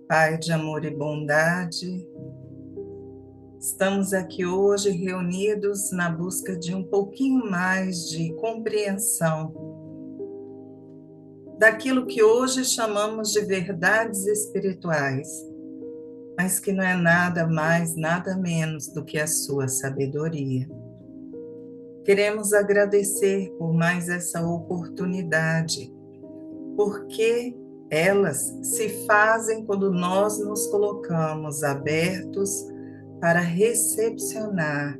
Pai de amor e bondade, estamos aqui hoje reunidos na busca de um pouquinho mais de compreensão daquilo que hoje chamamos de verdades espirituais, mas que não é nada mais, nada menos do que a sua sabedoria. Queremos agradecer por mais essa oportunidade, porque elas se fazem quando nós nos colocamos abertos para recepcionar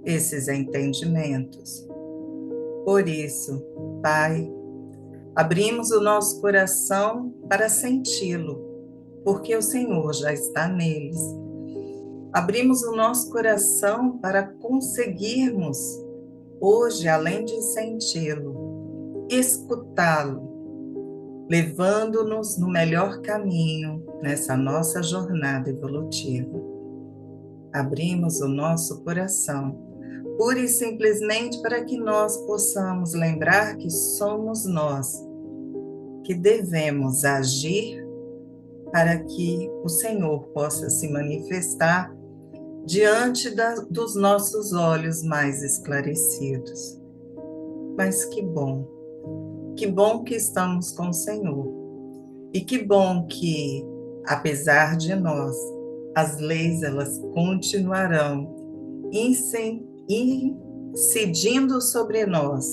esses entendimentos. Por isso, Pai, abrimos o nosso coração para senti-lo, porque o Senhor já está neles. Abrimos o nosso coração para conseguirmos, hoje, além de senti-lo, escutá-lo, levando-nos no melhor caminho nessa nossa jornada evolutiva. Abrimos o nosso coração, pura e simplesmente para que nós possamos lembrar que somos nós que devemos agir para que o Senhor possa se manifestar diante dos nossos olhos mais esclarecidos. Mas que bom que estamos com o Senhor. E que bom que, apesar de nós, as leis elas continuarão incidindo sobre nós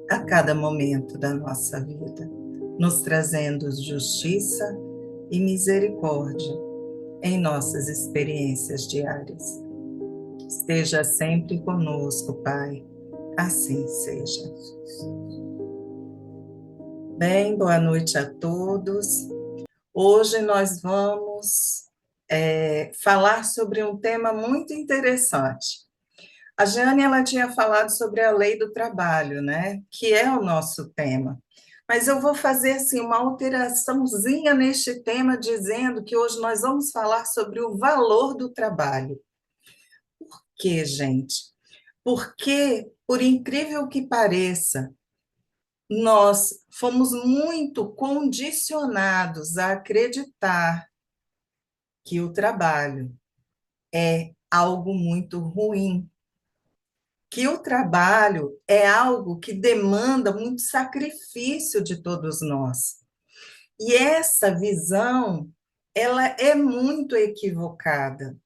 a cada momento da nossa vida, nos trazendo justiça e misericórdia em nossas experiências diárias. Esteja sempre conosco, Pai, assim seja. Bem, boa noite a todos. Hoje nós vamos falar sobre um tema muito interessante. A Jane, ela tinha falado sobre a lei do trabalho, né? Que é o nosso tema. Mas eu vou fazer assim uma alteraçãozinha neste tema, dizendo que hoje nós vamos falar sobre o valor do trabalho. Por quê, gente? Porque, por incrível que pareça, nós fomos muito condicionados a acreditar que o trabalho é algo muito ruim, que o trabalho é algo que demanda muito sacrifício de todos nós. E essa visão, ela é muito equivocada.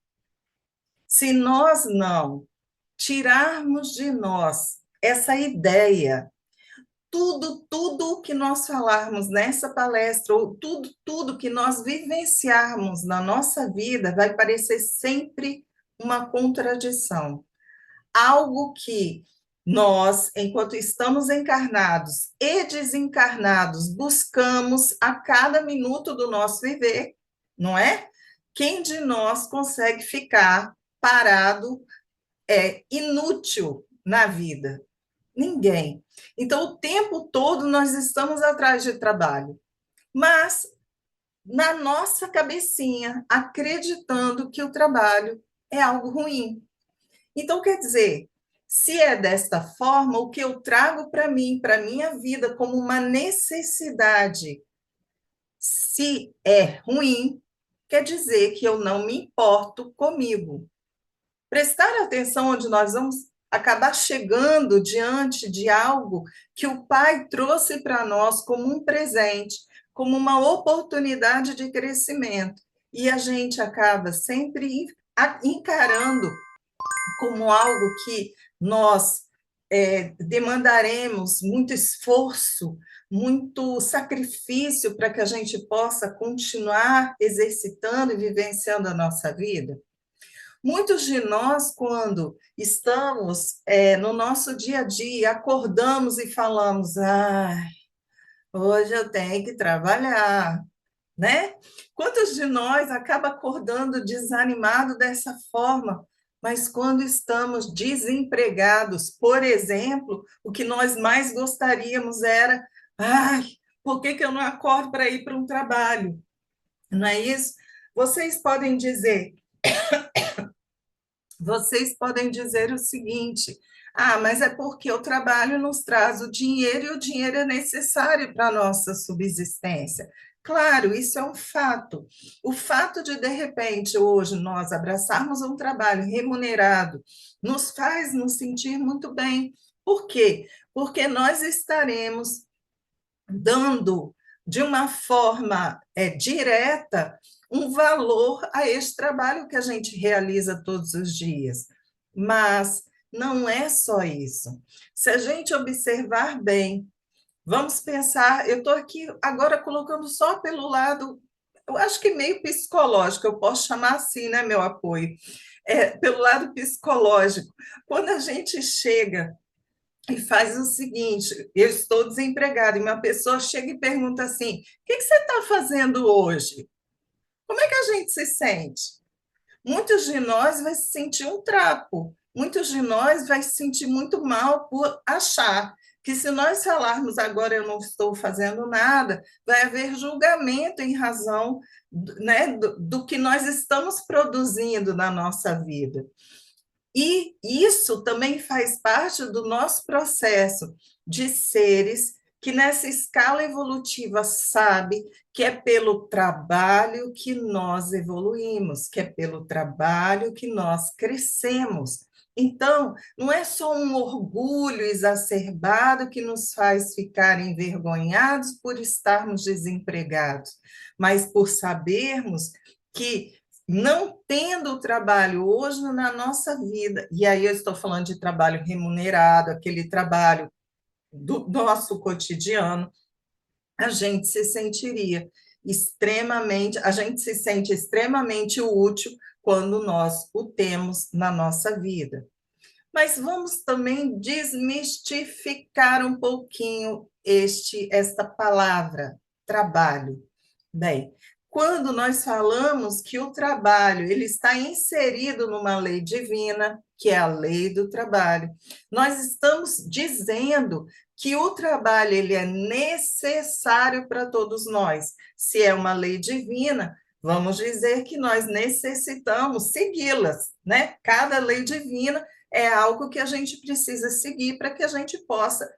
Se nós não tirarmos de nós essa ideia, tudo o que nós falarmos nessa palestra, ou tudo que nós vivenciarmos na nossa vida, vai parecer sempre uma contradição. Algo que nós, enquanto estamos encarnados e desencarnados, buscamos a cada minuto do nosso viver, não é? Quem de nós consegue ficar parado, inútil na vida? Ninguém. Então, o tempo todo nós estamos atrás de trabalho, mas na nossa cabecinha, acreditando que o trabalho é algo ruim. Então, quer dizer, se é desta forma, o que eu trago para mim, para a minha vida, como uma necessidade, se é ruim, quer dizer que eu não me importo comigo. Prestar atenção onde nós vamos acabar chegando diante de algo que o Pai trouxe para nós como um presente, como uma oportunidade de crescimento. E a gente acaba sempre encarando como algo que nós demandaremos muito esforço, muito sacrifício para que a gente possa continuar exercitando e vivenciando a nossa vida. Muitos de nós, quando estamos no nosso dia a dia, acordamos e falamos, hoje eu tenho que trabalhar, né? Quantos de nós acaba acordando desanimado dessa forma? Mas quando estamos desempregados, por exemplo, o que nós mais gostaríamos era, por que eu não acordo para ir para um trabalho? Não é isso? Vocês podem dizer, vocês podem dizer o seguinte: mas é porque o trabalho nos traz o dinheiro e o dinheiro é necessário para a nossa subsistência. Claro, isso é um fato. O fato de repente, hoje, nós abraçarmos um trabalho remunerado nos faz nos sentir muito bem. Por quê? Porque nós estaremos dando de uma forma direta um valor a esse trabalho que a gente realiza todos os dias. Mas não é só isso. Se a gente observar bem, vamos pensar, eu estou aqui agora colocando só pelo lado, eu acho que meio psicológico, eu posso chamar assim, né, meu apoio, pelo lado psicológico. Quando a gente chega e faz o seguinte, eu estou desempregada, e uma pessoa chega e pergunta assim, o que você está fazendo hoje? Como é que a gente se sente? Muitos de nós vai se sentir um trapo, muitos de nós vai se sentir muito mal por achar que se nós falarmos agora eu não estou fazendo nada, vai haver julgamento em razão, né, do que nós estamos produzindo na nossa vida. E isso também faz parte do nosso processo de seres que nessa escala evolutiva sabe que é pelo trabalho que nós evoluímos, que é pelo trabalho que nós crescemos. Então, não é só um orgulho exacerbado que nos faz ficar envergonhados por estarmos desempregados, mas por sabermos que não tendo o trabalho hoje na nossa vida, e aí eu estou falando de trabalho remunerado, aquele trabalho do nosso cotidiano, a gente se sentiria extremamente, a gente se sente extremamente útil quando nós o temos na nossa vida. Mas vamos também desmistificar um pouquinho esta palavra, trabalho. Bem, quando nós falamos que o trabalho ele está inserido numa lei divina, que é a lei do trabalho, nós estamos dizendo que o trabalho ele é necessário para todos nós. Se é uma lei divina, vamos dizer que nós necessitamos segui-las, né? Cada lei divina é algo que a gente precisa seguir para que a gente possa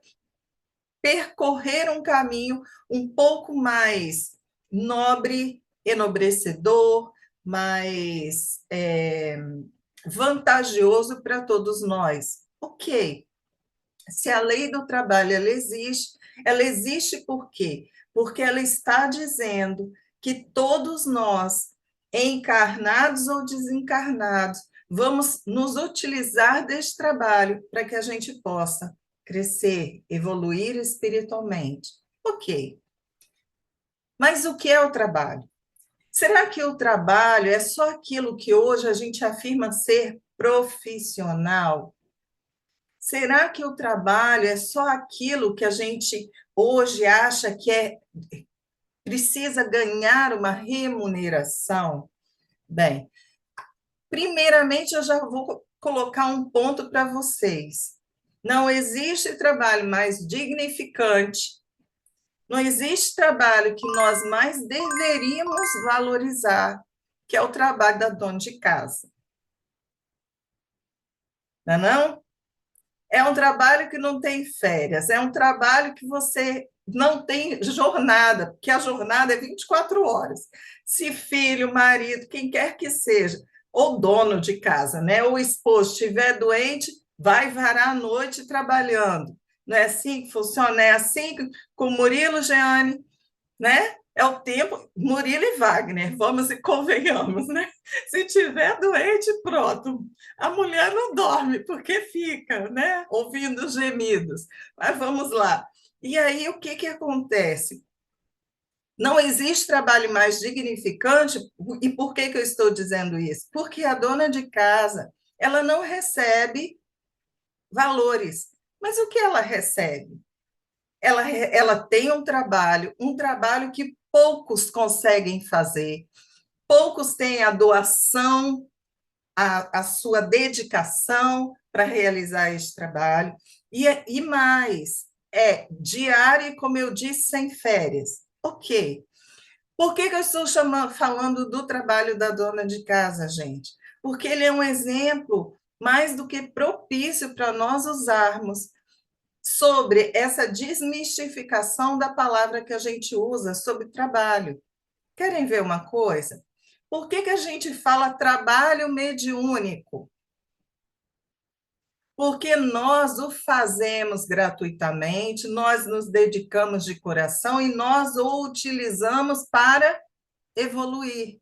percorrer um caminho um pouco mais nobre, enobrecedor, mais vantajoso para todos nós. Ok, se a lei do trabalho ela existe por quê? Porque ela está dizendo que todos nós, encarnados ou desencarnados, vamos nos utilizar deste trabalho para que a gente possa crescer, evoluir espiritualmente. Ok, mas o que é o trabalho? Será que o trabalho é só aquilo que hoje a gente afirma ser profissional? Será que o trabalho é só aquilo que a gente hoje acha que precisa ganhar uma remuneração? Bem, primeiramente eu já vou colocar um ponto para vocês. Não existe trabalho mais dignificante, não existe trabalho que nós mais deveríamos valorizar, que é o trabalho da dona de casa. Não é não? É um trabalho que não tem férias, é um trabalho que você não tem jornada, porque a jornada é 24 horas. Se filho, marido, quem quer que seja, ou dono de casa, né? Ou esposo estiver doente, vai varar a noite trabalhando. Não é assim que funciona? É assim com Murilo, Jeane, né? É o tempo, Murilo e Wagner, vamos e convenhamos, né? Se tiver doente, pronto. A mulher não dorme, porque fica, né? Ouvindo gemidos. Mas vamos lá. E aí, o que acontece? Não existe trabalho mais dignificante, e por que eu estou dizendo isso? Porque a dona de casa, ela não recebe valores. Mas o que ela recebe? Ela tem um trabalho que poucos conseguem fazer, poucos têm a doação, a sua dedicação para realizar esse trabalho, e mais, é diário, como eu disse, sem férias. Ok. Por que eu estou falando do trabalho da dona de casa, gente? Porque ele é um exemplo mais do que propício para nós usarmos. sobre essa desmistificação da palavra que a gente usa sobre trabalho. Querem ver uma coisa? Por que a gente fala trabalho mediúnico? Porque nós o fazemos gratuitamente, nós nos dedicamos de coração e nós o utilizamos para evoluir,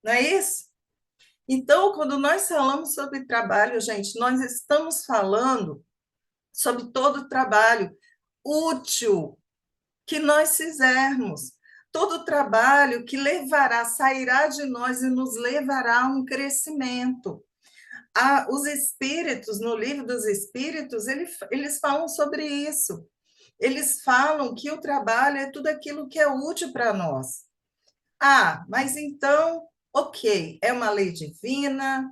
não é isso? Então, quando nós falamos sobre trabalho, gente, nós estamos falando sobre todo o trabalho útil que nós fizermos, todo o trabalho que levará, sairá de nós e nos levará a um crescimento. Os espíritos, no livro dos espíritos, eles falam sobre isso. Eles falam que o trabalho é tudo aquilo que é útil para nós. Mas então, ok, é uma lei divina,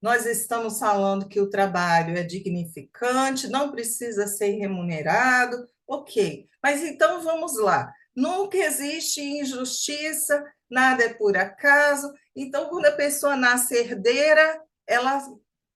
nós estamos falando que o trabalho é dignificante, não precisa ser remunerado, ok. Mas então vamos lá. Nunca existe injustiça, nada é por acaso. Então, quando a pessoa nasce herdeira, ela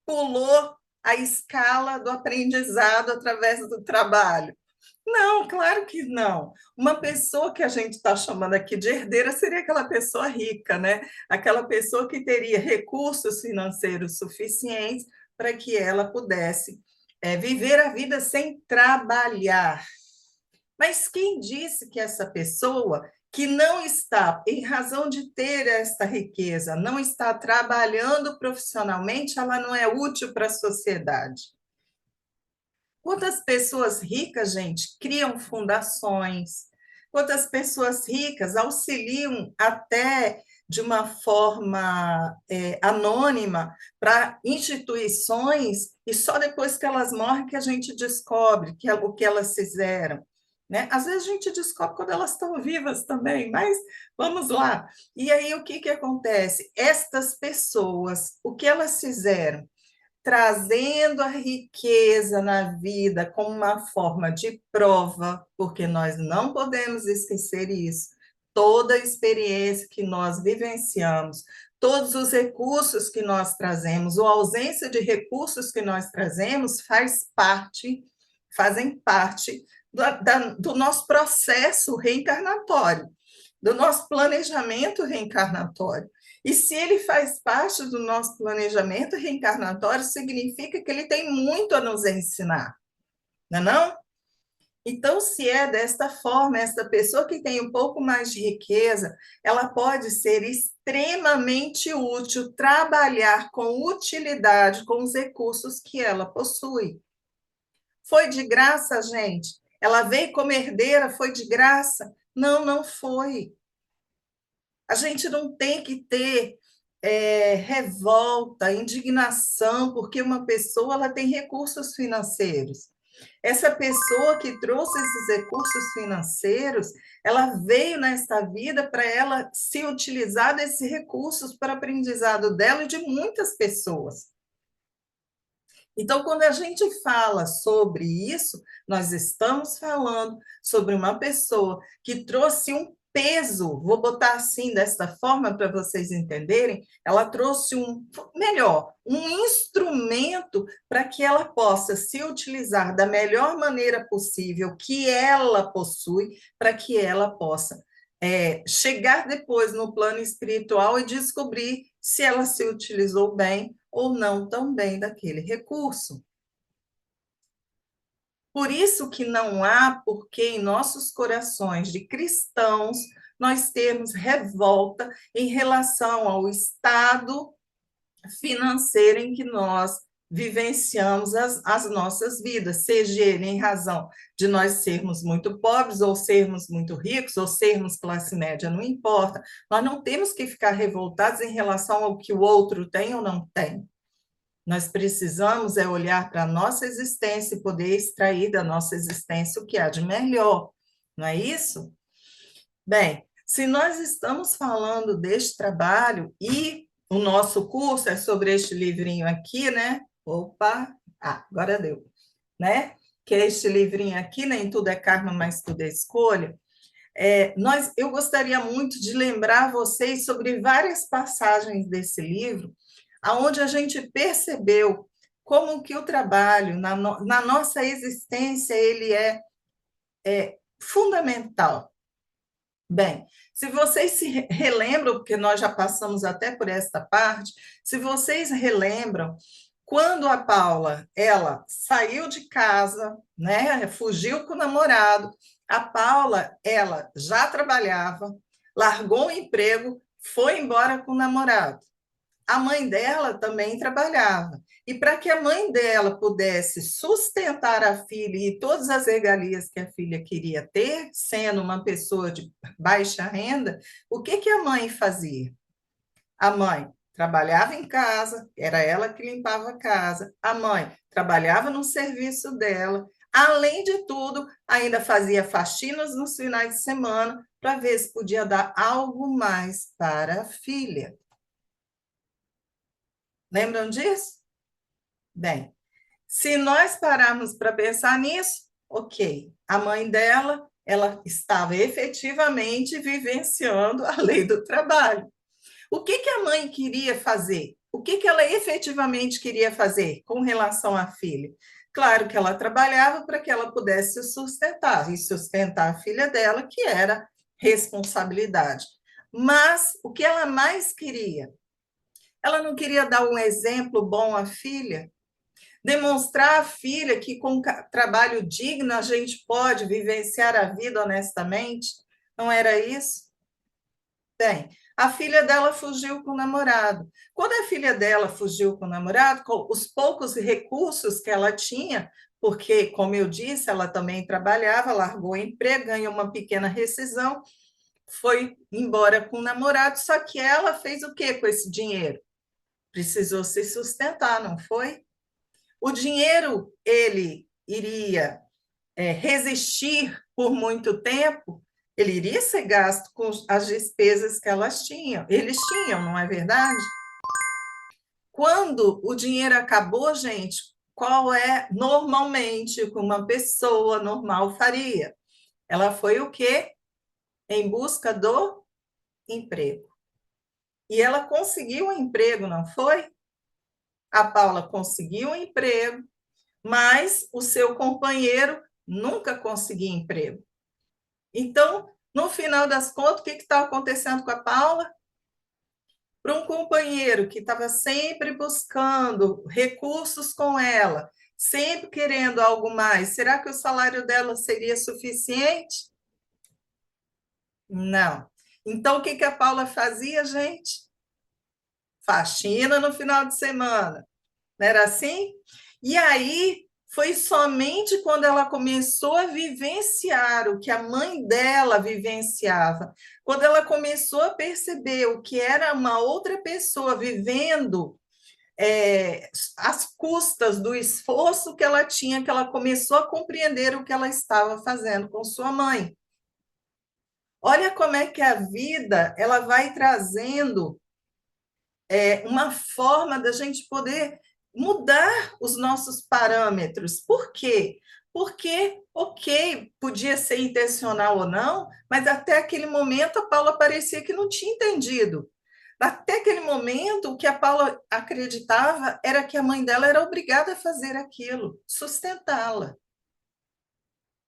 pulou a escala do aprendizado através do trabalho. Não, claro que não. Uma pessoa que a gente está chamando aqui de herdeira seria aquela pessoa rica, né? Aquela pessoa que teria recursos financeiros suficientes para que ela pudesse viver a vida sem trabalhar. Mas quem disse que essa pessoa que não está, em razão de ter esta riqueza, não está trabalhando profissionalmente, ela não é útil para a sociedade? Quantas pessoas ricas, gente, criam fundações? Quantas pessoas ricas auxiliam até de uma forma anônima para instituições e só depois que elas morrem que a gente descobre o que elas fizeram, né? Às vezes a gente descobre quando elas estão vivas também, mas vamos lá. E aí o que acontece? Estas pessoas, o que elas fizeram? Trazendo a riqueza na vida como uma forma de prova, porque nós não podemos esquecer isso. Toda a experiência que nós vivenciamos, todos os recursos que nós trazemos, ou a ausência de recursos que nós trazemos, fazem parte do nosso processo reencarnatório, do nosso planejamento reencarnatório. E se ele faz parte do nosso planejamento reencarnatório, significa que ele tem muito a nos ensinar, não é não? Então, se é desta forma, essa pessoa que tem um pouco mais de riqueza, ela pode ser extremamente útil, trabalhar com utilidade com os recursos que ela possui. Foi de graça, gente? Ela veio como herdeira, foi de graça? Não, não foi. A gente não tem que ter revolta, indignação, porque uma pessoa ela tem recursos financeiros. Essa pessoa que trouxe esses recursos financeiros, ela veio nesta vida para ela se utilizar desses recursos para aprendizado dela e de muitas pessoas. Então, quando a gente fala sobre isso, nós estamos falando sobre uma pessoa que trouxe um peso, vou botar assim desta forma para vocês entenderem, ela trouxe um instrumento para que ela possa se utilizar da melhor maneira possível que ela possui, para que ela possa chegar depois no plano espiritual e descobrir se ela se utilizou bem ou não tão bem daquele recurso. Por isso que não há porquê em nossos corações de cristãos nós termos revolta em relação ao estado financeiro em que nós vivenciamos as nossas vidas, seja ele em razão de nós sermos muito pobres, ou sermos muito ricos, ou sermos classe média, não importa. Nós não temos que ficar revoltados em relação ao que o outro tem ou não tem. Nós precisamos olhar para a nossa existência e poder extrair da nossa existência o que há de melhor, não é isso? Bem, se nós estamos falando deste trabalho e o nosso curso é sobre este livrinho aqui, né? Opa, agora deu, né? Que é este livrinho aqui, Nem Tudo é Karma, mas Tudo é Escolha. Eu gostaria muito de lembrar vocês sobre várias passagens desse livro, aonde a gente percebeu como que o trabalho na nossa existência ele é fundamental. Bem, se vocês se relembram, porque nós já passamos até por esta parte, se vocês relembram, quando a Paula, ela saiu de casa, né, fugiu com o namorado, a Paula, ela já trabalhava, largou o emprego, foi embora com o namorado. A mãe dela também trabalhava. E para que a mãe dela pudesse sustentar a filha e todas as regalias que a filha queria ter, sendo uma pessoa de baixa renda, o que, que a mãe fazia? A mãe trabalhava em casa, era ela que limpava a casa, a mãe trabalhava no serviço dela, além de tudo, ainda fazia faxinas nos finais de semana para ver se podia dar algo mais para a filha. Lembram disso? Bem, se nós pararmos para pensar nisso, ok, a mãe dela, ela estava efetivamente vivenciando a lei do trabalho. O que, que a mãe queria fazer? O que, que ela efetivamente queria fazer com relação à filha? Claro que ela trabalhava para que ela pudesse sustentar, e sustentar a filha dela, que era responsabilidade. Mas o que ela mais queria? Ela não queria dar um exemplo bom à filha? Demonstrar à filha que com trabalho digno a gente pode vivenciar a vida honestamente? Não era isso? Bem, a filha dela fugiu com o namorado. Quando a filha dela fugiu com o namorado, com os poucos recursos que ela tinha, porque, como eu disse, ela também trabalhava, largou o emprego, ganhou uma pequena rescisão, foi embora com o namorado, só que ela fez o que com esse dinheiro? Precisou se sustentar, não foi? O dinheiro, ele iria resistir por muito tempo, ele iria ser gasto com as despesas que elas tinham, eles tinham, não é verdade? Quando o dinheiro acabou, gente, qual é normalmente o que uma pessoa normal faria? Ela foi o quê? Em busca do emprego. E ela conseguiu um emprego, não foi? A Paula conseguiu um emprego, mas o seu companheiro nunca conseguiu emprego. Então, no final das contas, o que estava acontecendo com a Paula? Para um companheiro que estava sempre buscando recursos com ela, sempre querendo algo mais, será que o salário dela seria suficiente? Não. Então, o que a Paula fazia, gente? Faxina no final de semana. Não era assim? E aí foi somente quando ela começou a vivenciar o que a mãe dela vivenciava, quando ela começou a perceber o que era uma outra pessoa vivendo às custas do esforço que ela tinha, que ela começou a compreender o que ela estava fazendo com sua mãe. Olha como é que a vida ela vai trazendo uma forma da gente poder mudar os nossos parâmetros. Por quê? Porque, ok, podia ser intencional ou não, mas até aquele momento a Paula parecia que não tinha entendido. Até aquele momento, o que a Paula acreditava era que a mãe dela era obrigada a fazer aquilo, sustentá-la.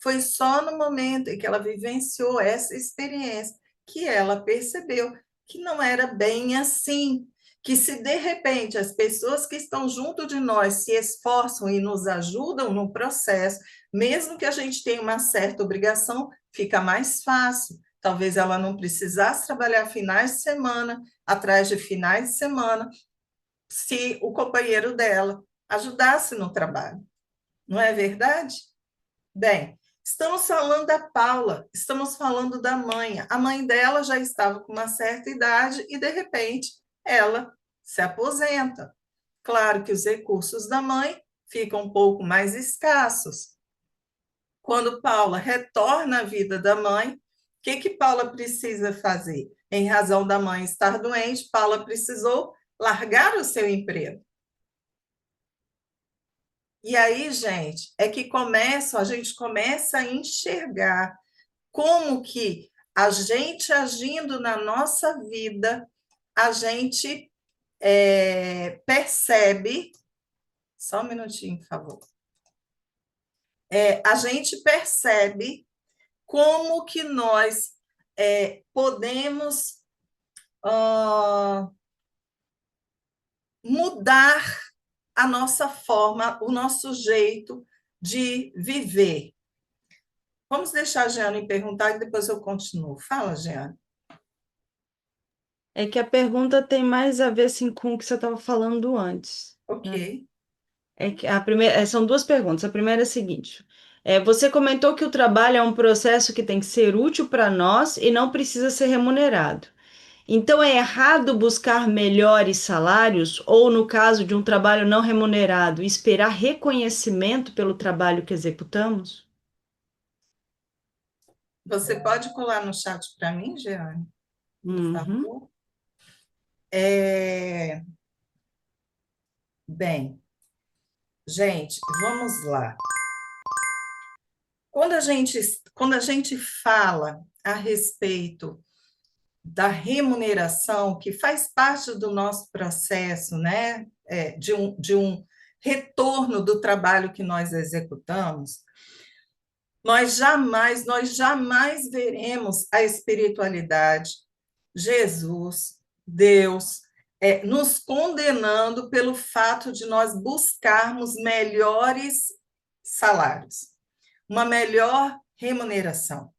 Foi só no momento em que ela vivenciou essa experiência que ela percebeu que não era bem assim, que se de repente as pessoas que estão junto de nós se esforçam e nos ajudam no processo, mesmo que a gente tenha uma certa obrigação, fica mais fácil. Talvez ela não precisasse trabalhar finais de semana, atrás de finais de semana, se o companheiro dela ajudasse no trabalho. Não é verdade? Bem, estamos falando da Paula, estamos falando da mãe. A mãe dela já estava com uma certa idade e, de repente, ela se aposenta. Claro que os recursos da mãe ficam um pouco mais escassos. Quando Paula retorna à vida da mãe, o que Paula precisa fazer? Em razão da mãe estar doente, Paula precisou largar o seu emprego. E aí, gente, é que a gente começa a enxergar como que a gente agindo na nossa vida, a gente percebe Só um minutinho, por favor. A gente percebe como que nós podemos mudar a nossa forma, o nosso jeito de viver. Vamos deixar a Jeane perguntar e depois eu continuo. Fala, Jeane. É que a pergunta tem mais a ver assim, com o que você estava falando antes, Ok. né? É que a primeira, são duas perguntas. A primeira é a seguinte: você comentou que o trabalho é um processo que tem que ser útil para nós e não precisa ser remunerado. Então é errado buscar melhores salários ou, no caso de um trabalho não remunerado, esperar reconhecimento pelo trabalho que executamos? Você pode colar no chat para mim, Jeane, por Uhum. favor? Bem, gente, vamos lá. Quando a gente fala a respeito da remuneração, que faz parte do nosso processo, né, de um retorno do trabalho que nós executamos, nós jamais veremos a espiritualidade, Jesus, Deus, nos condenando pelo fato de nós buscarmos melhores salários, uma melhor remuneração,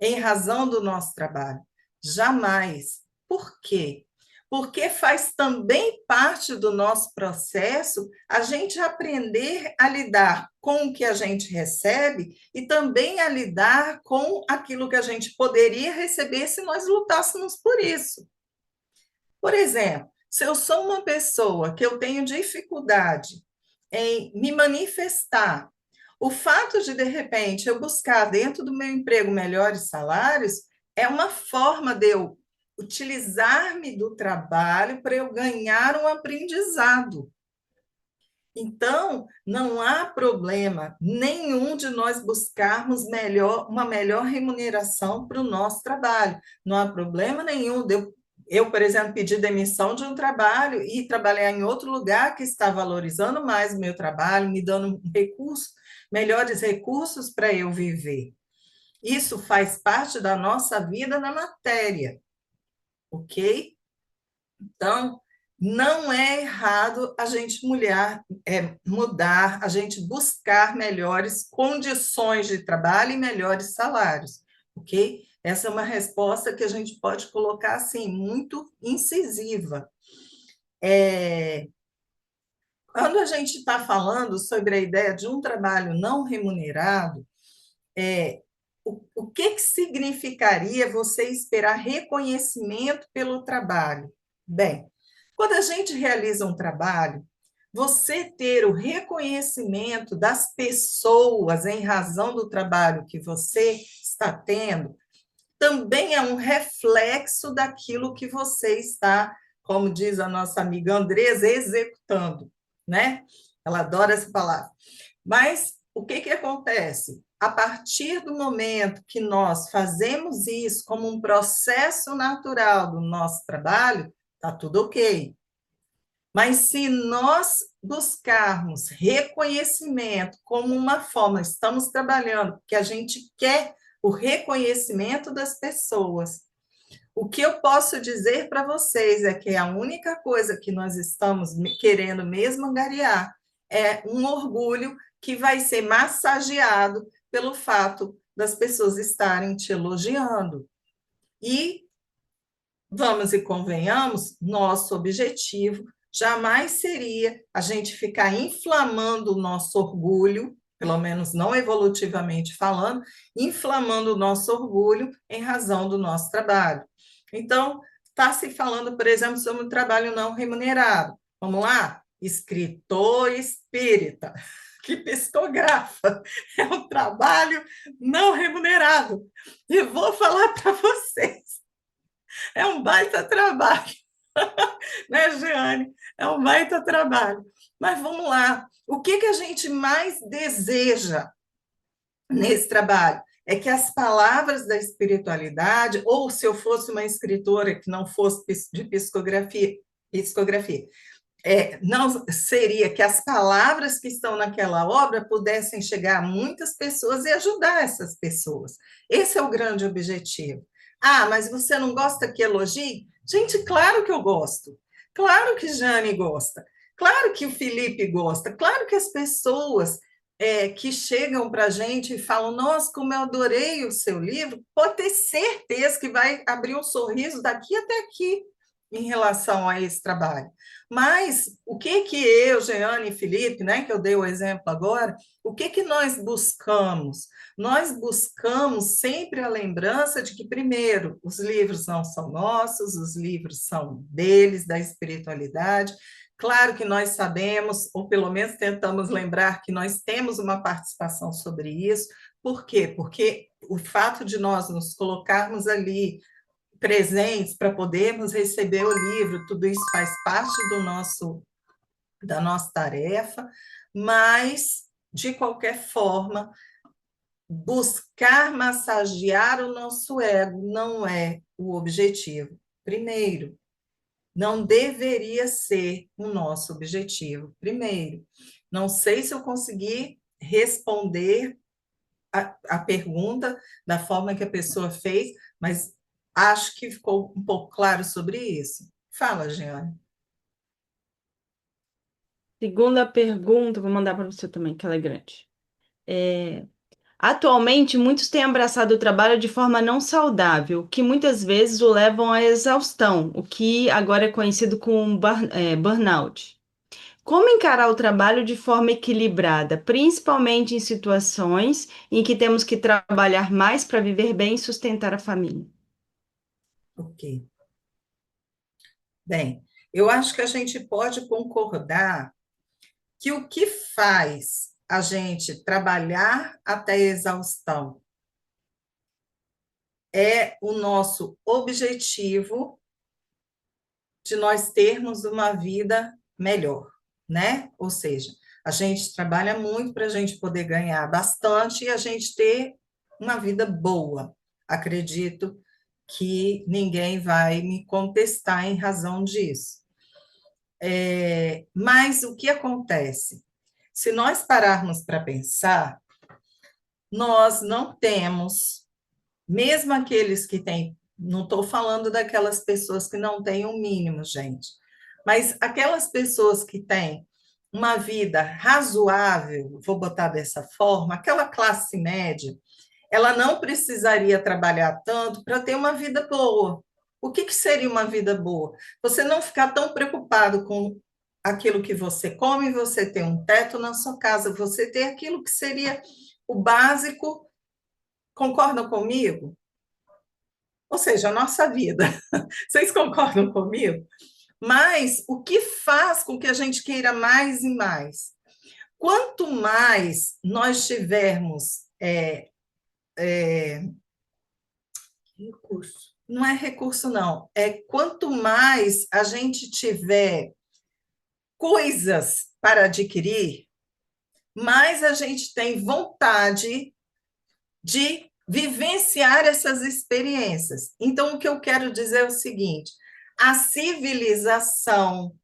em razão do nosso trabalho. Jamais. Por quê? Porque faz também parte do nosso processo a gente aprender a lidar com o que a gente recebe e também a lidar com aquilo que a gente poderia receber se nós lutássemos por isso. Por exemplo, se eu sou uma pessoa que eu tenho dificuldade em me manifestar, o fato de repente, eu buscar dentro do meu emprego melhores salários é uma forma de eu utilizar-me do trabalho para eu ganhar um aprendizado. Então, não há problema nenhum de nós buscarmos uma melhor remuneração para o nosso trabalho. Não há problema nenhum de eu, por exemplo, pedir demissão de um trabalho e trabalhar em outro lugar que está valorizando mais o meu trabalho, me dando melhores recursos para eu viver. Isso faz parte da nossa vida na matéria, ok? Então, não é errado a gente mudar, a gente buscar melhores condições de trabalho e melhores salários, ok? Essa é uma resposta que a gente pode colocar assim, muito incisiva. Quando a gente está falando sobre a ideia de um trabalho não remunerado, o que significaria você esperar reconhecimento pelo trabalho? Bem, quando a gente realiza um trabalho, você ter o reconhecimento das pessoas em razão do trabalho que você está tendo, também é um reflexo daquilo que você está, como diz a nossa amiga Andresa, executando, né? Ela adora essa palavra. Mas o que acontece? A partir do momento que nós fazemos isso como um processo natural do nosso trabalho, está tudo ok. Mas se nós buscarmos reconhecimento como uma forma, estamos trabalhando, porque a gente quer o reconhecimento das pessoas. O que eu posso dizer para vocês é que a única coisa que nós estamos querendo mesmo angariar é um orgulho que vai ser massageado pelo fato das pessoas estarem te elogiando. E vamos e convenhamos, nosso objetivo jamais seria a gente ficar inflamando o nosso orgulho, pelo menos não evolutivamente falando, inflamando o nosso orgulho em razão do nosso trabalho. Então, está se falando, por exemplo, sobre um trabalho não remunerado. Vamos lá? Escritor espírita, que psicografa. É um trabalho não remunerado. E vou falar para vocês, é um baita trabalho, né, Jeane? É um baita trabalho. Mas vamos lá. O que a gente mais deseja nesse trabalho? É que as palavras da espiritualidade, ou se eu fosse uma escritora que não fosse de psicografia, não seria que as palavras que estão naquela obra pudessem chegar a muitas pessoas e ajudar essas pessoas. Esse é o grande objetivo. Ah, mas você não gosta que elogie? Gente, claro que eu gosto. Claro que Jane gosta. Claro que o Felipe gosta. Claro que as pessoas que chegam para a gente e falam: Nossa, como eu adorei o seu livro, pode ter certeza que vai abrir um sorriso daqui até aqui em relação a esse trabalho. Mas o que que eu, Jeane e Felipe, né, que eu dei o exemplo agora, o que que nós buscamos? Nós buscamos sempre a lembrança de que, primeiro, os livros não são nossos, os livros são deles, da espiritualidade. Claro que nós sabemos, ou pelo menos tentamos lembrar que nós temos uma participação sobre isso. Por quê? Porque o fato de nós nos colocarmos ali presentes para podermos receber o livro, tudo isso faz parte da nossa tarefa, mas, de qualquer forma, buscar massagear o nosso ego não é o objetivo. Primeiro, não deveria ser o nosso objetivo. Primeiro, não sei se eu consegui responder a pergunta da forma que a pessoa fez, mas acho que ficou um pouco claro sobre isso. Fala, Jeane. Segunda pergunta, vou mandar para você também, que ela é grande. É, Atualmente, muitos têm abraçado o trabalho de forma não saudável, que muitas vezes o levam à exaustão, o que agora é conhecido como burnout. Como encarar o trabalho de forma equilibrada, principalmente em situações em que temos que trabalhar mais para viver bem e sustentar a família? Ok. Bem, eu acho que a gente pode concordar que o que faz a gente trabalhar até a exaustão é o nosso objetivo de nós termos uma vida melhor, né? Ou seja, a gente trabalha muito para a gente poder ganhar bastante e a gente ter uma vida boa. Acredito que ninguém vai me contestar em razão disso. Mas o que acontece? Se nós pararmos para pensar, nós não temos, mesmo aqueles que têm, não estou falando daquelas pessoas que não têm o mínimo, gente, mas aquelas pessoas que têm uma vida razoável, vou botar dessa forma, aquela classe média, ela não precisaria trabalhar tanto para ter uma vida boa. O que, que seria uma vida boa? Você não ficar tão preocupado com aquilo que você come, você ter um teto na sua casa, você ter aquilo que seria o básico. Concordam comigo? Ou seja, a nossa vida. Vocês concordam comigo? Mas o que faz com que a gente queira mais e mais? Quanto mais nós tivermos recurso, não é recurso, não, é quanto mais a gente tiver coisas para adquirir, mais a gente tem vontade de vivenciar essas experiências. Então, o que eu quero dizer é o seguinte: a civilização,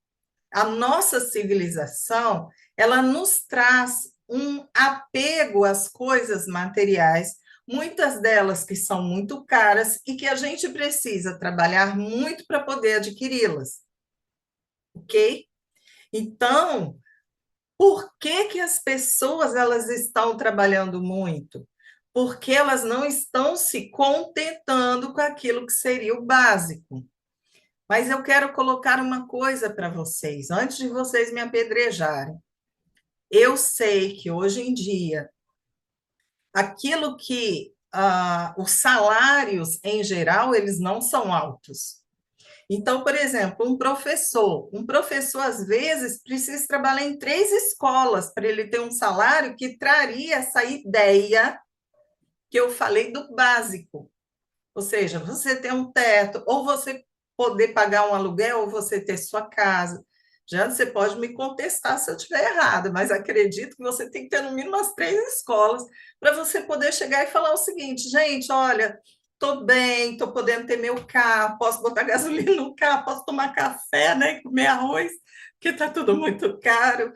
a nossa civilização, ela nos traz um apego às coisas materiais, muitas delas que são muito caras e que a gente precisa trabalhar muito para poder adquiri-las, ok? Então, por que que as pessoas elas estão trabalhando muito? Porque elas não estão se contentando com aquilo que seria o básico. Mas eu quero colocar uma coisa para vocês, antes de vocês me apedrejarem. Eu sei que hoje em dia, aquilo que os salários em geral, eles não são altos. Então, por exemplo, um professor às vezes precisa trabalhar em 3 escolas para ele ter um salário que traria essa ideia que eu falei do básico. Ou seja, você ter um teto, ou você poder pagar um aluguel, ou você ter sua casa. Já você pode me contestar se eu estiver errado, mas acredito que você tem que ter no mínimo umas 3 escolas para você poder chegar e falar o seguinte: gente, olha, estou bem, estou podendo ter meu carro, posso botar gasolina no carro, posso tomar café, né, comer arroz que está tudo muito caro.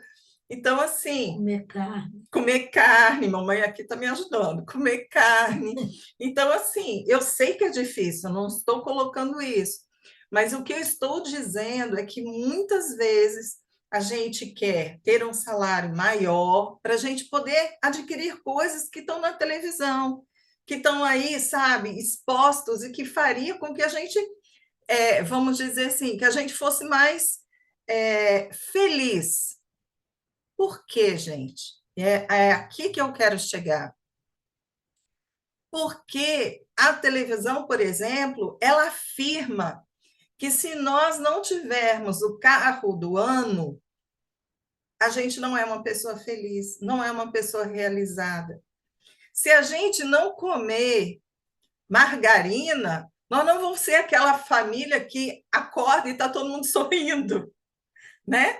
Então, assim, Comer carne. comer carne, mamãe aqui está me ajudando, comer carne. Então, assim, eu sei que é difícil, não estou colocando isso, mas o que eu estou dizendo é que muitas vezes a gente quer ter um salário maior para a gente poder adquirir coisas que estão na televisão, que estão aí, sabe, expostos e que faria com que a gente, vamos dizer assim, que a gente fosse mais feliz. Por quê, gente? É aqui que eu quero chegar. Porque a televisão, por exemplo, ela afirma que se nós não tivermos o carro do ano, a gente não é uma pessoa feliz, não é uma pessoa realizada. Se a gente não comer margarina, nós não vamos ser aquela família que acorda e está todo mundo sorrindo, né?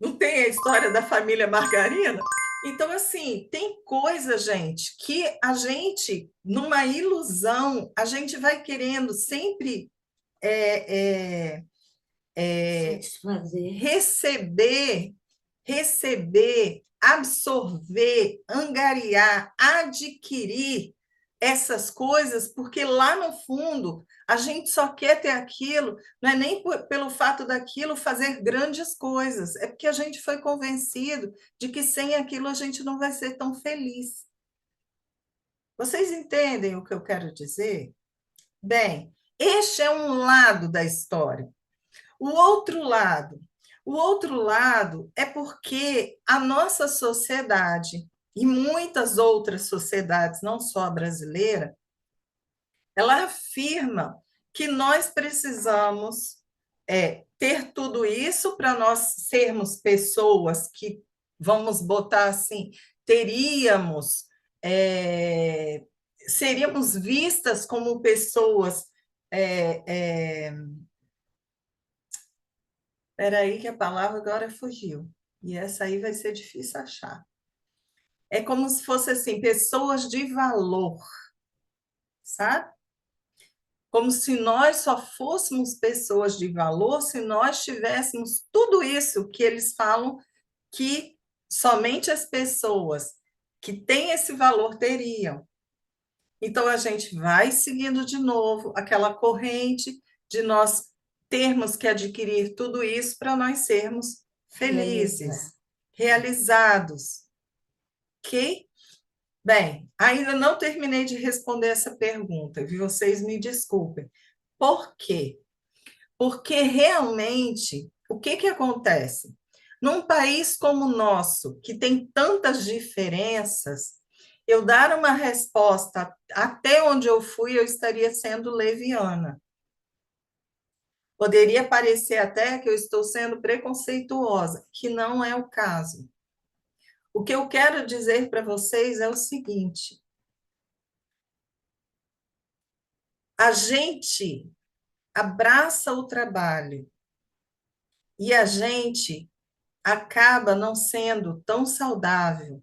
Não tem a história da família margarina? Então, assim, tem coisa, gente, que a gente, numa ilusão, a gente vai querendo sempre satisfazer, receber, absorver, angariar, adquirir essas coisas, porque lá no fundo a gente só quer ter aquilo, não é nem pelo fato daquilo fazer grandes coisas, é porque a gente foi convencido de que sem aquilo a gente não vai ser tão feliz. Vocês entendem o que eu quero dizer? Bem, este é um lado da história. O outro lado é porque a nossa sociedade e muitas outras sociedades, não só a brasileira, ela afirma que nós precisamos ter tudo isso para nós sermos pessoas que, vamos botar assim, seríamos vistas como pessoas. Espera aí que a palavra agora fugiu. E essa aí vai ser difícil achar. É como se fosse assim, pessoas de valor, sabe? Como se nós só fôssemos pessoas de valor se nós tivéssemos tudo isso que eles falam que somente as pessoas que têm esse valor teriam. Então, a gente vai seguindo de novo aquela corrente de nós termos que adquirir tudo isso para nós sermos felizes, realizados. Ok? Bem, ainda não terminei de responder essa pergunta, viu? Vocês me desculpem. Por quê? Porque realmente, o que acontece? Num país como o nosso, que tem tantas diferenças, eu dar uma resposta até onde eu fui, eu estaria sendo leviana. Poderia parecer até que eu estou sendo preconceituosa, que não é o caso. O que eu quero dizer para vocês é o seguinte: a gente abraça o trabalho e a gente acaba não sendo tão saudável,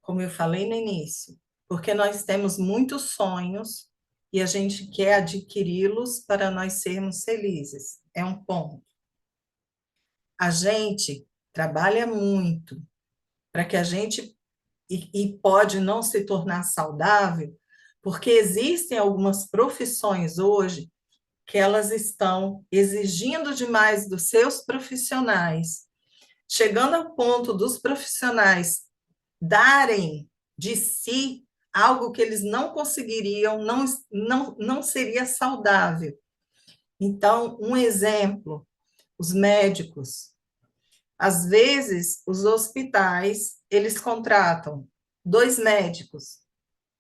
como eu falei no início, porque nós temos muitos sonhos e a gente quer adquiri-los para nós sermos felizes. É um ponto. A gente trabalha muito para que a gente e pode não se tornar saudável, porque existem algumas profissões hoje que elas estão exigindo demais dos seus profissionais, chegando ao ponto dos profissionais darem de si algo que eles não conseguiriam, não seria saudável. Então, um exemplo, os médicos. Às vezes, os hospitais, eles contratam 2 médicos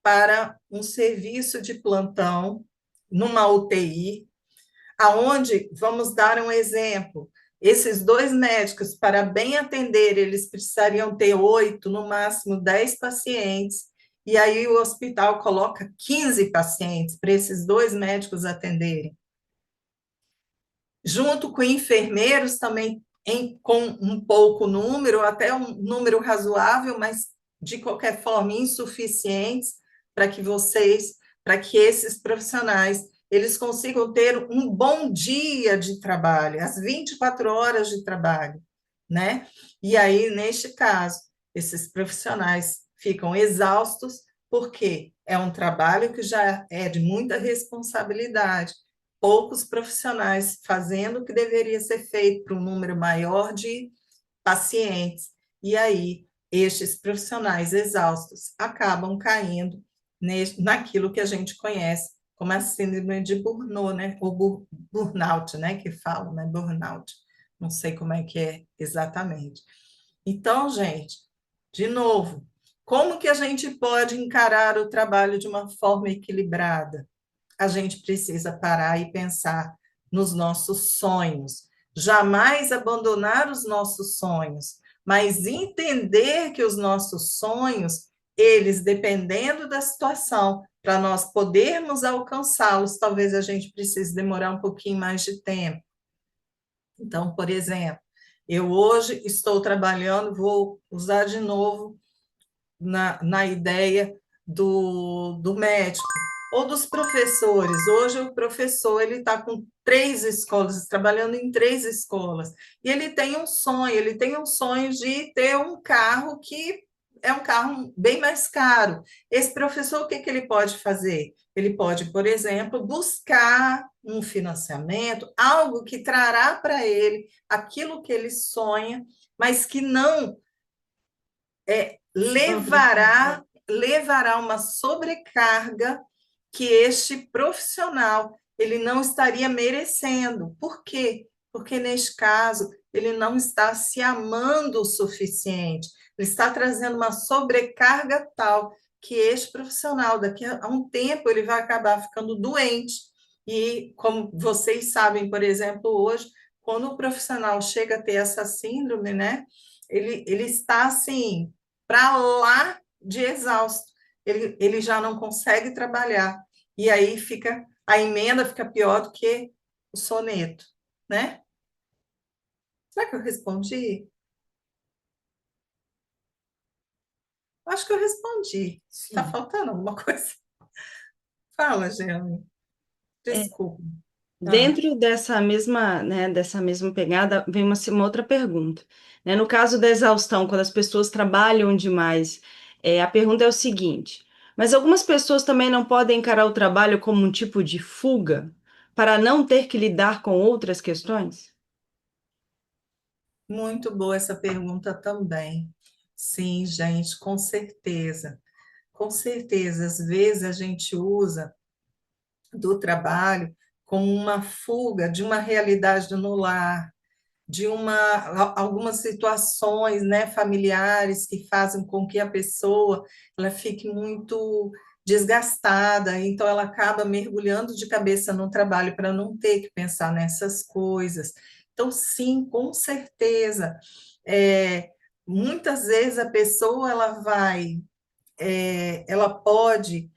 para um serviço de plantão numa UTI, aonde, vamos dar um exemplo, esses 2 médicos, para bem atender, eles precisariam ter 8, no máximo 10 pacientes, e aí o hospital coloca 15 pacientes para esses 2 médicos atenderem. Junto com enfermeiros também, com um pouco número, até um número razoável, mas de qualquer forma insuficientes para que esses profissionais eles consigam ter um bom dia de trabalho, as 24 horas de trabalho, né? E aí, neste caso, esses profissionais ficam exaustos, porque é um trabalho que já é de muita responsabilidade, poucos profissionais fazendo o que deveria ser feito para um número maior de pacientes. E aí, estes profissionais exaustos acabam caindo naquilo que a gente conhece como a síndrome de Burnout, né? Ou burnout, né? Que falam, né? Burnout. Não sei como é que é exatamente. Então, gente, de novo, como que a gente pode encarar o trabalho de uma forma equilibrada? A gente precisa parar e pensar nos nossos sonhos. Jamais abandonar os nossos sonhos, mas entender que os nossos sonhos, eles, dependendo da situação, para nós podermos alcançá-los, talvez a gente precise demorar um pouquinho mais de tempo. Então, por exemplo, eu hoje estou trabalhando, vou usar de novo na ideia do médico ou dos professores. Hoje o professor ele está com 3 escolas, trabalhando em 3 escolas, e ele tem um sonho de ter um carro que é um carro bem mais caro. Esse professor, o que, que ele pode fazer? Ele pode, por exemplo, buscar um financiamento, algo que trará para ele aquilo que ele sonha, mas que não levará uma sobrecarga que este profissional ele não estaria merecendo. Por quê? Porque, neste caso, ele não está se amando o suficiente. Ele está trazendo uma sobrecarga tal que este profissional, daqui a um tempo, ele vai acabar ficando doente. E, como vocês sabem, por exemplo, hoje, quando o profissional chega a ter essa síndrome, né, ele está, assim, para lá de exausto. Ele já não consegue trabalhar. E aí a emenda fica pior do que o soneto, né? Será que eu respondi? Acho que eu respondi. Está faltando alguma coisa? Fala, Jeane. Desculpa. Dentro dessa mesma, né, dessa mesma pegada, vem uma outra pergunta. Né? No caso da exaustão, quando as pessoas trabalham demais, a pergunta é o seguinte: mas algumas pessoas também não podem encarar o trabalho como um tipo de fuga para não ter que lidar com outras questões? Muito boa essa pergunta também. Sim, gente, com certeza. Com certeza, às vezes a gente usa do trabalho como uma fuga de uma realidade no lar, de algumas situações, né, familiares que fazem com que a pessoa ela fique muito desgastada, então ela acaba mergulhando de cabeça no trabalho para não ter que pensar nessas coisas. Então, sim, com certeza, muitas vezes a pessoa ela pode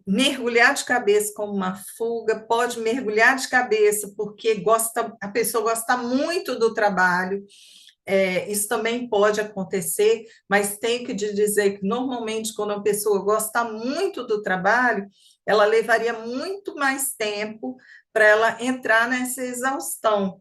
mergulhar de cabeça como uma fuga, pode mergulhar de cabeça porque a pessoa gosta muito do trabalho, isso também pode acontecer, mas tenho que te dizer que normalmente quando a pessoa gosta muito do trabalho, ela levaria muito mais tempo para ela entrar nessa exaustão.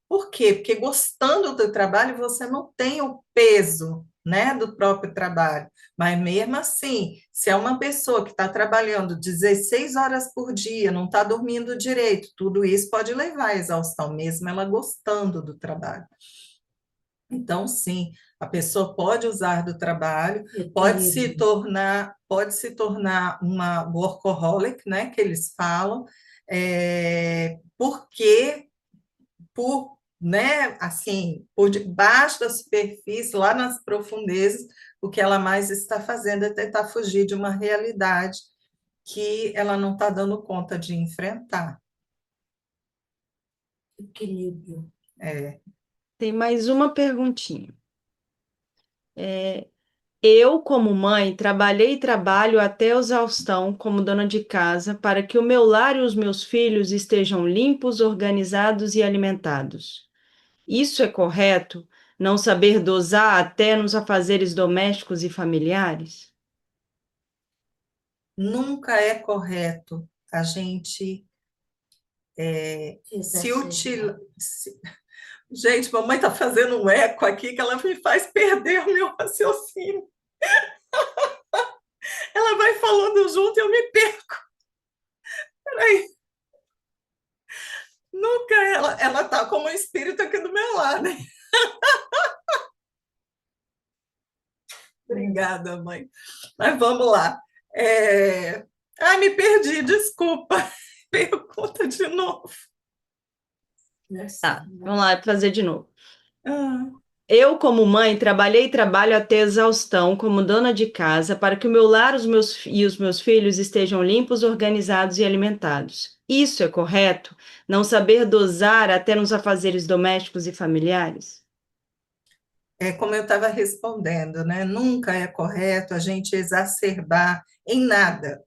Por quê? Porque gostando do trabalho, você não tem o peso, né, do próprio trabalho. Mas mesmo assim, se é uma pessoa que está trabalhando 16 horas por dia, não está dormindo direito, tudo isso pode levar à exaustão, mesmo ela gostando do trabalho. Então, sim, a pessoa pode usar do trabalho, pode se tornar uma workaholic, né, que eles falam, porque né, assim, por debaixo da superfície, lá nas profundezas, o que ela mais está fazendo é tentar fugir de uma realidade que ela não está dando conta de enfrentar. Equilíbrio. Tem mais uma perguntinha. Eu, como mãe, trabalhei e trabalho até a exaustão como dona de casa para que o meu lar e os meus filhos estejam limpos, organizados e alimentados. Isso é correto? Não saber dosar até nos afazeres domésticos e familiares? Nunca é correto a gente se utiliza. Gente, mamãe está fazendo um eco aqui que ela me faz perder o meu raciocínio. Ela vai falando junto e eu me perco. Peraí. Nunca ela está como um espírito aqui do meu lado. Né? Obrigada, mãe. Mas vamos lá. Ai, me perdi, desculpa. Pergunta de novo. Tá, vamos lá fazer de novo. Ah. Eu, como mãe, trabalhei e trabalho até exaustão como dona de casa para que o meu lar e os meus filhos estejam limpos, organizados e alimentados. Isso é correto? Não saber dosar até nos afazeres domésticos e familiares? É como eu estava respondendo, né? Nunca é correto a gente exacerbar em nada.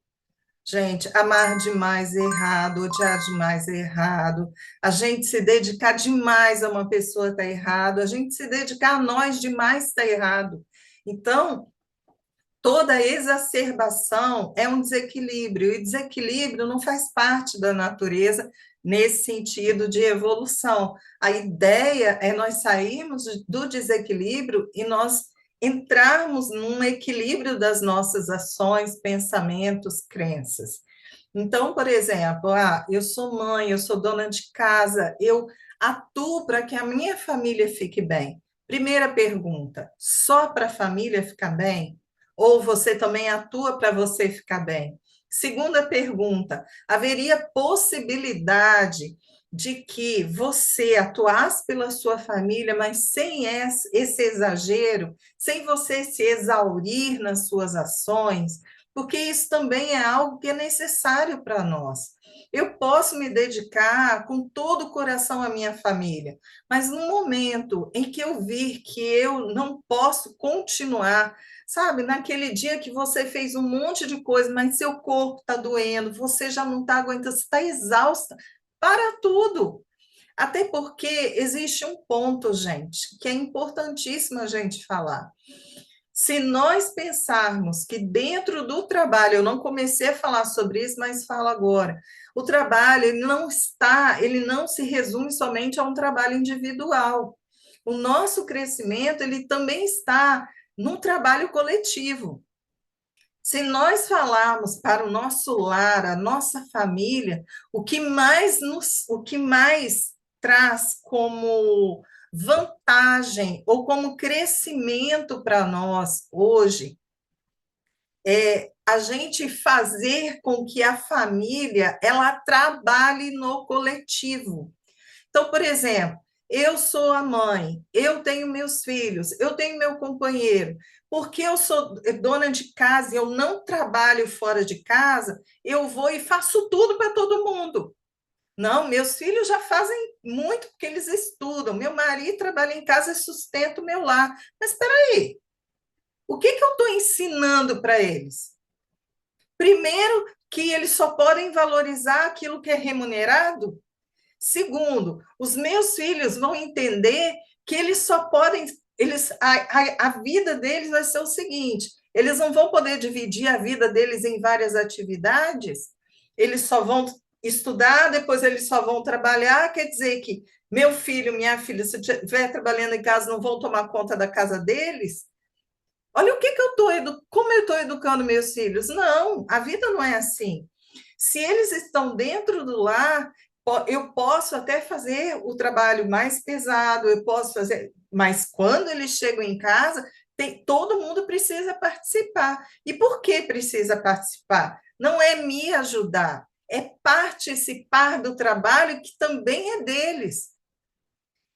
Gente, amar demais é errado, odiar demais é errado, a gente se dedicar demais a uma pessoa está errado, a gente se dedicar a nós demais está errado. Então, toda exacerbação é um desequilíbrio, e desequilíbrio não faz parte da natureza nesse sentido de evolução. A ideia é nós sairmos do desequilíbrio e nós entrarmos num equilíbrio das nossas ações, pensamentos, crenças. Então, por exemplo, eu sou mãe, eu sou dona de casa, eu atuo para que a minha família fique bem. Primeira pergunta: só para a família ficar bem? Ou você também atua para você ficar bem? Segunda pergunta: haveria possibilidade de que você atuasse pela sua família, mas sem esse exagero, sem você se exaurir nas suas ações? Porque isso também é algo que é necessário para nós. Eu posso me dedicar com todo o coração à minha família, mas no momento em que eu vir que eu não posso continuar, sabe, naquele dia que você fez um monte de coisa, mas seu corpo está doendo, você já não está aguentando, você está exausta, para tudo. Até porque existe um ponto, gente, que é importantíssimo a gente falar. Se nós pensarmos que dentro do trabalho, eu não comecei a falar sobre isso, mas falo agora, o trabalho ele não se resume somente a um trabalho individual. O nosso crescimento, ele também está no trabalho coletivo. Se nós falarmos para o nosso lar, a nossa família, o que mais traz como vantagem ou como crescimento para nós hoje é a gente fazer com que a família ela trabalhe no coletivo. Então, por exemplo, eu sou a mãe, eu tenho meus filhos, eu tenho meu companheiro. Porque eu sou dona de casa e eu não trabalho fora de casa, eu vou e faço tudo para todo mundo. Não, meus filhos já fazem muito porque eles estudam. Meu marido trabalha em casa e sustenta o meu lar. Mas espera aí, o que eu estou ensinando para eles? Primeiro, que eles só podem valorizar aquilo que é remunerado. Segundo, os meus filhos vão entender que eles só podem, a vida deles vai ser o seguinte: eles não vão poder dividir a vida deles em várias atividades, eles só vão estudar, depois eles só vão trabalhar. Quer dizer que meu filho, minha filha, se estiver trabalhando em casa, não vão tomar conta da casa deles. Olha o que eu estou como eu estou educando meus filhos. Não, a vida não é assim. Se eles estão dentro do lar, eu posso até fazer o trabalho mais pesado, eu posso fazer, mas quando eles chegam em casa, todo mundo precisa participar. E por que precisa participar? Não é me ajudar, é participar do trabalho que também é deles.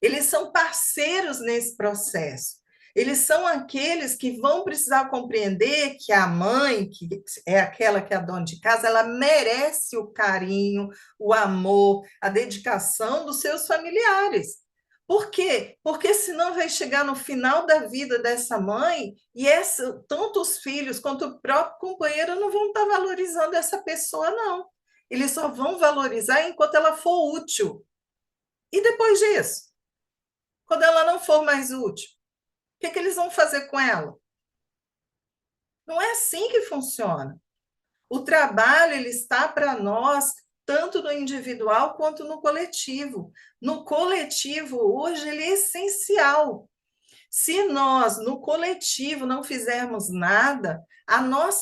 Eles são parceiros nesse processo. Eles são aqueles que vão precisar compreender que a mãe, que é aquela que é a dona de casa, ela merece o carinho, o amor, a dedicação dos seus familiares. Por quê? Porque senão vai chegar no final da vida dessa mãe e tanto os filhos quanto o próprio companheiro não vão estar valorizando essa pessoa, não. Eles só vão valorizar enquanto ela for útil. E depois disso? Quando ela não for mais útil, o que eles vão fazer com ela? Não é assim que funciona. O trabalho ele está para nós tanto no individual quanto no coletivo. No coletivo, hoje, ele é essencial. Se nós, no coletivo, não fizermos nada,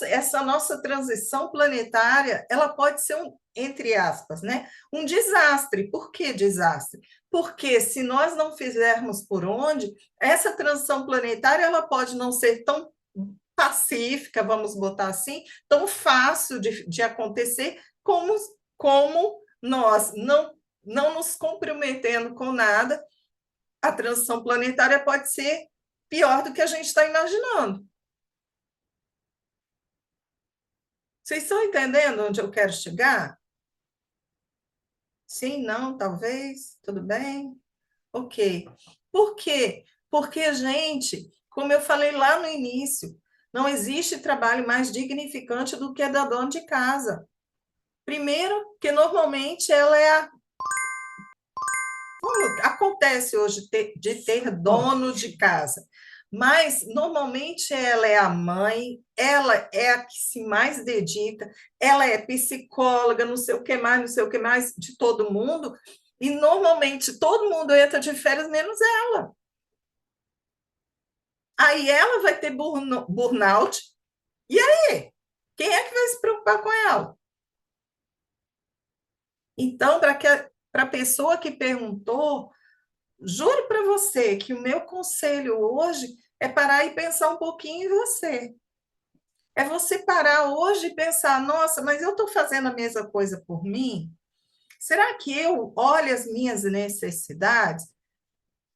essa nossa transição planetária, ela pode ser entre aspas, né, um desastre. Por que desastre? Porque se nós não fizermos por onde, essa transição planetária ela pode não ser tão pacífica, vamos botar assim, tão fácil de acontecer, como nós não nos comprometendo com nada, a transição planetária pode ser pior do que a gente está imaginando. Vocês estão entendendo onde eu quero chegar? Sim, não, talvez, tudo bem? Ok. Por quê? Porque, gente, como eu falei lá no início, não existe trabalho mais dignificante do que a da dona de casa. Primeiro, que normalmente ela é a... Como acontece hoje de ter dono de casa, mas normalmente ela é a mãe, ela é a que se mais dedica, ela é psicóloga, não sei o que mais, não sei o que mais, de todo mundo, e normalmente todo mundo entra de férias, menos ela. Aí ela vai ter burnout, e aí? Quem é que vai se preocupar com ela? Então, para a pessoa que perguntou, juro para você que o meu conselho hoje é parar e pensar um pouquinho em você. É você parar hoje e pensar, nossa, mas eu estou fazendo a mesma coisa por mim? Será que eu olho as minhas necessidades?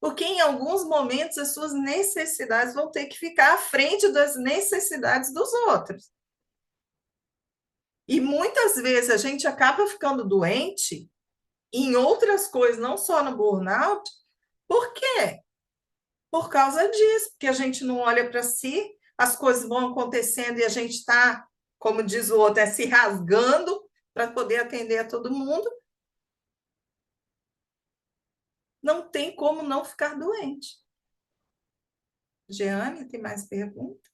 Porque em alguns momentos as suas necessidades vão ter que ficar à frente das necessidades dos outros. E muitas vezes a gente acaba ficando doente em outras coisas, não só no burnout. Por quê? Por causa disso, porque a gente não olha para si, as coisas vão acontecendo e a gente está, como diz o outro, se rasgando para poder atender a todo mundo. Não tem como não ficar doente. Jeane, tem mais perguntas?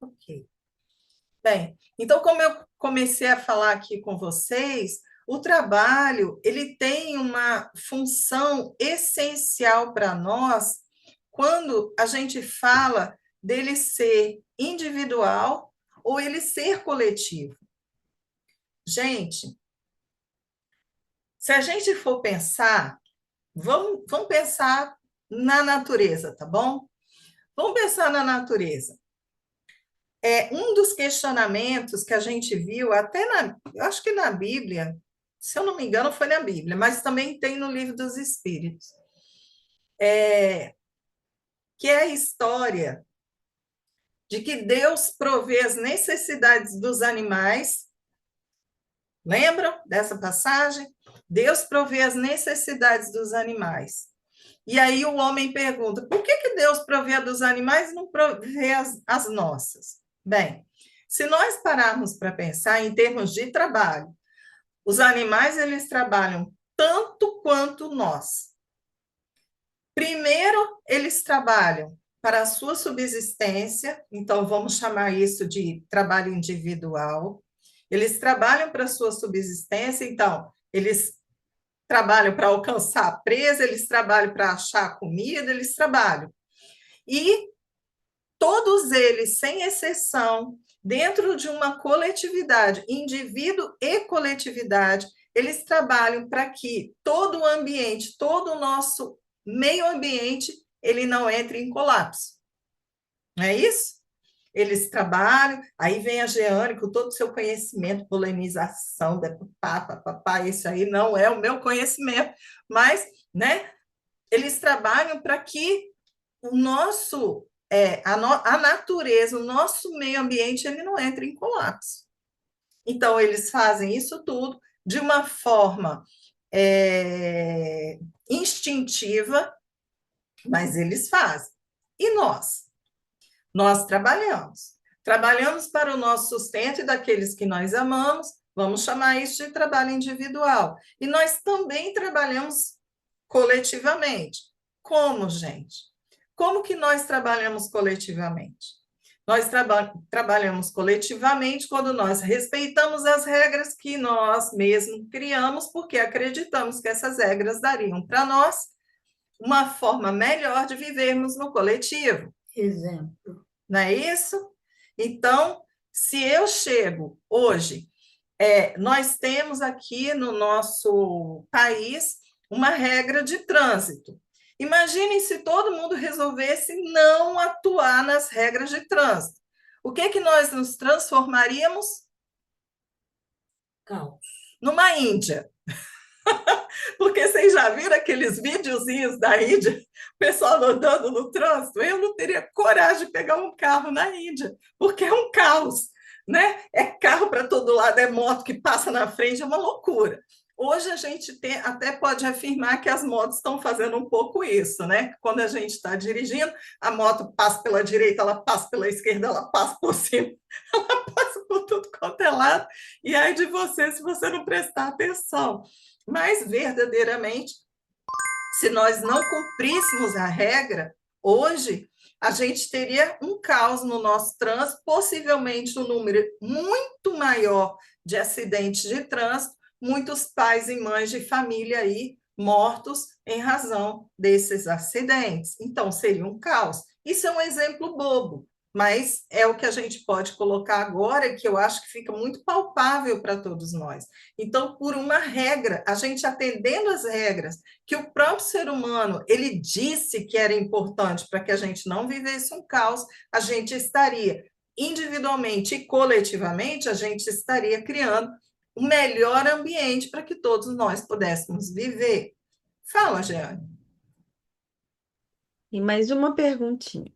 Ok. Bem, então, como eu comecei a falar aqui com vocês, o trabalho ele tem uma função essencial para nós quando a gente fala dele ser individual ou ele ser coletivo. Gente, se a gente for pensar, vamos pensar na natureza, tá bom? Vamos pensar na natureza. Um dos questionamentos que a gente viu, até eu acho que na Bíblia, se eu não me engano, foi na Bíblia, mas também tem no Livro dos Espíritos, que é a história de que Deus provê as necessidades dos animais. Lembram dessa passagem? Deus provê as necessidades dos animais. E aí o homem pergunta, por que Deus provê a dos animais e não provê as nossas? Bem, se nós pararmos para pensar em termos de trabalho, os animais eles trabalham tanto quanto nós. Primeiro, eles trabalham para a sua subsistência, então vamos chamar isso de trabalho individual. Eles trabalham para a sua subsistência, então eles trabalham para alcançar a presa, eles trabalham para achar comida, eles trabalham. E todos eles, sem exceção, dentro de uma coletividade, indivíduo e coletividade, eles trabalham para que todo o ambiente, todo o nosso meio ambiente, ele não entre em colapso. Não é isso? Eles trabalham, aí vem a Jeane com todo o seu conhecimento, polinização, papá, isso aí não é o meu conhecimento, mas, né, eles trabalham para que o nosso, a natureza, o nosso meio ambiente, ele não entre em colapso. Então, eles fazem isso tudo de uma forma instintiva, mas eles fazem. E nós? Nós trabalhamos. Trabalhamos para o nosso sustento e daqueles que nós amamos, vamos chamar isso de trabalho individual. E nós também trabalhamos coletivamente. Como, gente? Como que nós trabalhamos coletivamente? Nós trabalhamos coletivamente quando nós respeitamos as regras que nós mesmos criamos, porque acreditamos que essas regras dariam para nós uma forma melhor de vivermos no coletivo. Exemplo. Não é isso? Então, se eu chego hoje, nós temos aqui no nosso país uma regra de trânsito. Imaginem se todo mundo resolvesse não atuar nas regras de trânsito. O que que nós nos transformaríamos? Caos. Numa Índia. Porque vocês já viram aqueles videozinhos da Índia, o pessoal andando no trânsito? Eu não teria coragem de pegar um carro na Índia, porque é um caos, né? É carro para todo lado, é moto que passa na frente, é uma loucura. Hoje a gente até pode afirmar que as motos estão fazendo um pouco isso, né? Quando a gente está dirigindo, a moto passa pela direita, ela passa pela esquerda, ela passa por cima, ela passa por tudo quanto é lado, e aí de você se você não prestar atenção. Mas, verdadeiramente, se nós não cumpríssemos a regra, hoje a gente teria um caos no nosso trânsito, possivelmente um número muito maior de acidentes de trânsito, muitos pais e mães de família aí mortos em razão desses acidentes. Então, seria um caos. Isso é um exemplo bobo, mas é o que a gente pode colocar agora, que eu acho que fica muito palpável para todos nós. Então, por uma regra, a gente atendendo às regras que o próprio ser humano ele disse que era importante para que a gente não vivesse um caos, a gente estaria individualmente e coletivamente, a gente estaria criando o melhor ambiente para que todos nós pudéssemos viver. Fala, Jeane. E mais uma perguntinha.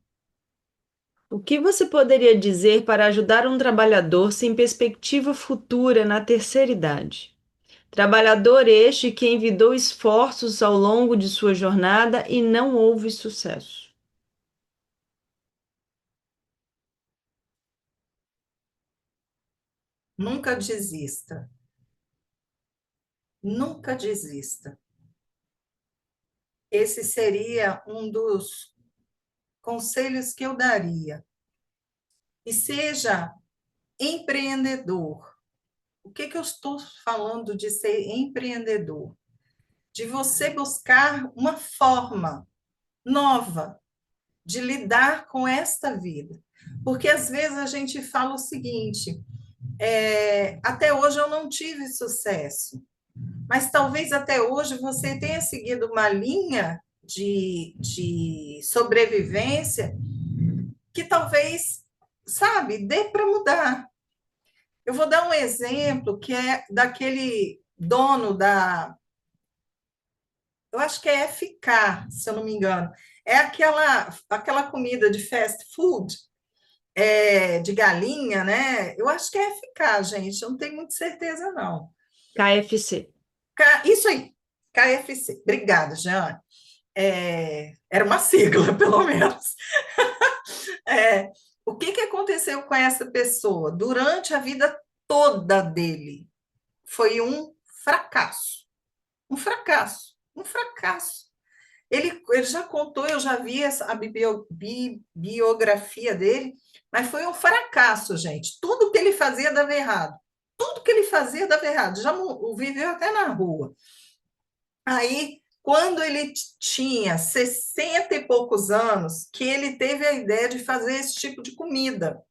O que você poderia dizer para ajudar um trabalhador sem perspectiva futura na terceira idade? Trabalhador este que envidou esforços ao longo de sua jornada e não houve sucesso. Nunca desista. Nunca desista. Esse seria um dos conselhos que eu daria. E seja empreendedor. O que que eu estou falando de ser empreendedor? De você buscar uma forma nova de lidar com esta vida. Porque às vezes a gente fala o seguinte: até hoje eu não tive sucesso, mas talvez até hoje você tenha seguido uma linha de sobrevivência que talvez, sabe, dê para mudar. Eu vou dar um exemplo que é daquele dono da. Eu acho que é FK, se eu não me engano. É aquela comida de fast food, de galinha, né? Eu acho que é FK, gente. Eu não tenho muita certeza, não. KFC. Isso aí, KFC. Obrigada, Jeane. Era uma sigla, pelo menos. O que aconteceu com essa pessoa? Durante a vida toda dele, foi um fracasso. Um fracasso. Um fracasso. Ele já contou, eu já vi a biografia dele, mas foi um fracasso, gente. Tudo que ele fazia dava errado. Tudo que ele fazia dava errado. Já viveu até na rua. Aí, quando ele tinha 60 e poucos anos, que ele teve a ideia de fazer esse tipo de comida.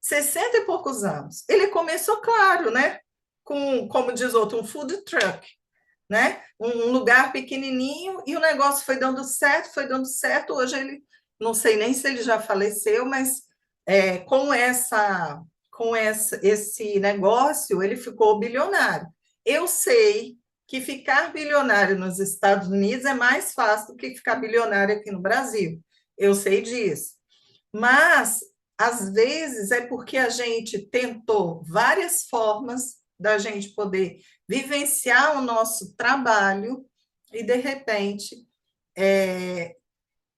60 e poucos anos. Ele começou, claro, né? Com, como diz outro, um food truck, né? Um lugar pequenininho e o negócio foi dando certo, foi dando certo. Hoje ele, não sei nem se ele já faleceu, mas esse negócio ele ficou bilionário. Eu sei que ficar bilionário nos Estados Unidos é mais fácil do que ficar bilionário aqui no Brasil. Eu sei disso. Mas, às vezes, é porque a gente tentou várias formas da gente poder vivenciar o nosso trabalho e, de repente,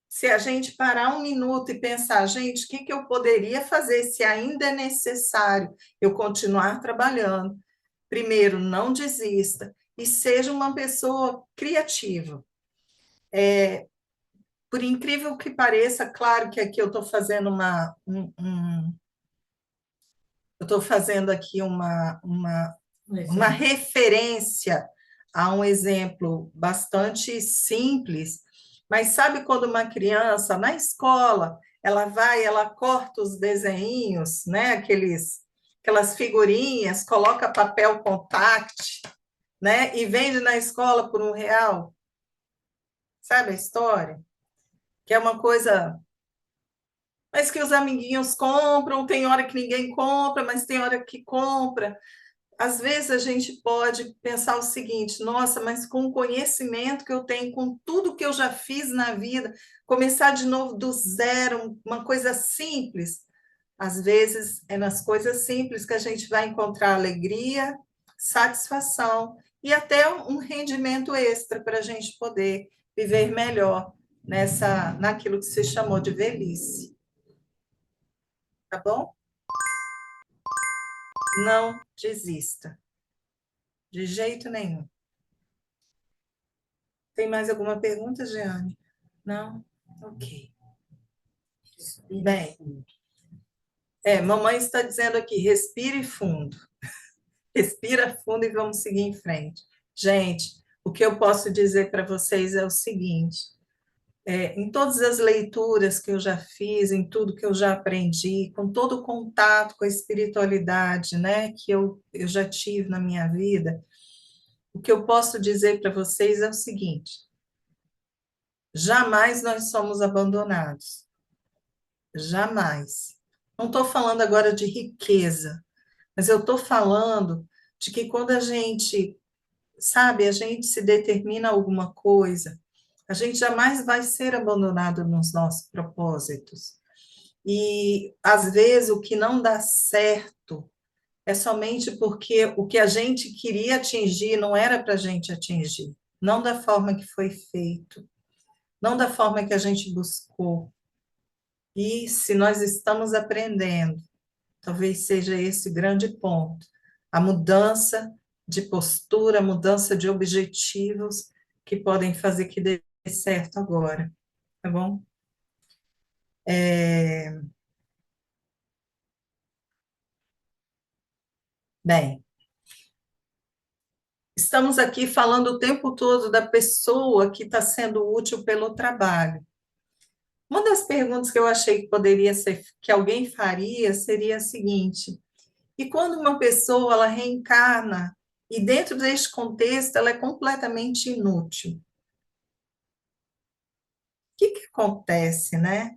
se a gente parar um minuto e pensar, gente, o que eu poderia fazer se ainda é necessário eu continuar trabalhando? Primeiro, não desista e seja uma pessoa criativa. por incrível que pareça, claro que aqui eu estou fazendo eu estou fazendo aqui uma referência a um exemplo bastante simples, mas sabe quando uma criança, na escola, ela corta os desenhinhos, né? Aquelas figurinhas, coloca papel contact, né? E vende na escola por R$ 1. Sabe a história? Que é uma coisa, mas que os amiguinhos compram, tem hora que ninguém compra, mas tem hora que compra. Às vezes a gente pode pensar o seguinte: nossa, mas com o conhecimento que eu tenho, com tudo que eu já fiz na vida, começar de novo do zero, uma coisa simples. Às vezes é nas coisas simples que a gente vai encontrar alegria, satisfação e até um rendimento extra para a gente poder viver melhor naquilo que se chamou de velhice. Tá bom? Não desista. De jeito nenhum. Tem mais alguma pergunta, Jeane? Não? Ok. Bem, mamãe está dizendo aqui, respire fundo. Respira fundo e vamos seguir em frente. Gente, o que eu posso dizer para vocês é o seguinte: em todas as leituras que eu já fiz, em tudo que eu já aprendi, com todo o contato com a espiritualidade, né, que eu já tive na minha vida, o que eu posso dizer para vocês é o seguinte: jamais nós somos abandonados. Jamais. Não estou falando agora de riqueza, mas eu estou falando de que quando a gente, sabe, a gente se determina a alguma coisa, a gente jamais vai ser abandonado nos nossos propósitos. E, às vezes, o que não dá certo é somente porque o que a gente queria atingir não era para a gente atingir, não da forma que foi feito, não da forma que a gente buscou. E se nós estamos aprendendo, talvez seja esse grande ponto, a mudança de postura, a mudança de objetivos que podem fazer que dê certo agora, tá bom? Bem, estamos aqui falando o tempo todo da pessoa que está sendo útil pelo trabalho. Uma das perguntas que eu achei que poderia ser, que alguém faria, seria a seguinte: e quando uma pessoa ela reencarna e dentro deste contexto ela é completamente inútil? O que acontece, né?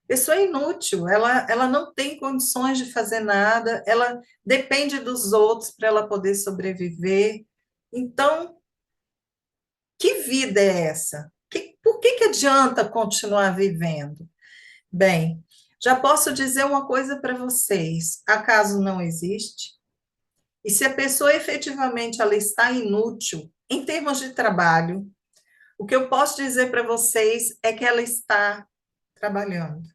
Pessoa inútil, ela não tem condições de fazer nada, ela depende dos outros para ela poder sobreviver. Então, que vida é essa? Por que adianta continuar vivendo? Bem, já posso dizer uma coisa para vocês: acaso não existe? E se a pessoa efetivamente ela está inútil em termos de trabalho, o que eu posso dizer para vocês é que ela está trabalhando.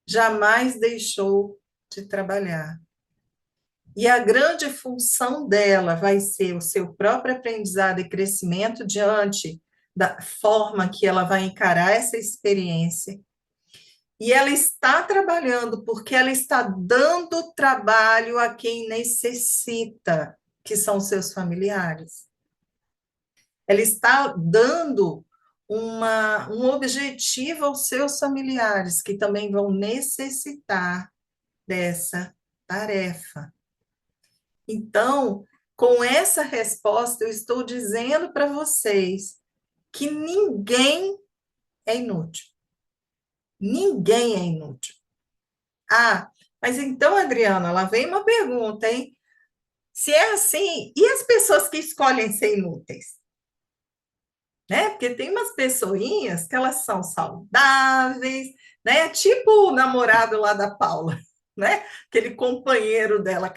Jamais deixou de trabalhar. E a grande função dela vai ser o seu próprio aprendizado e crescimento diante da forma que ela vai encarar essa experiência. E ela está trabalhando porque ela está dando trabalho a quem necessita, que são seus familiares. Ela está dando um objetivo aos seus familiares, que também vão necessitar dessa tarefa. Então, com essa resposta, eu estou dizendo para vocês que ninguém é inútil. Ninguém é inútil. Ah, mas então, Adriana, lá vem uma pergunta, hein? Se é assim, e as pessoas que escolhem ser inúteis? Né? Porque tem umas pessoinhas que elas são saudáveis, né? Tipo o namorado lá da Paula, né? Aquele companheiro dela,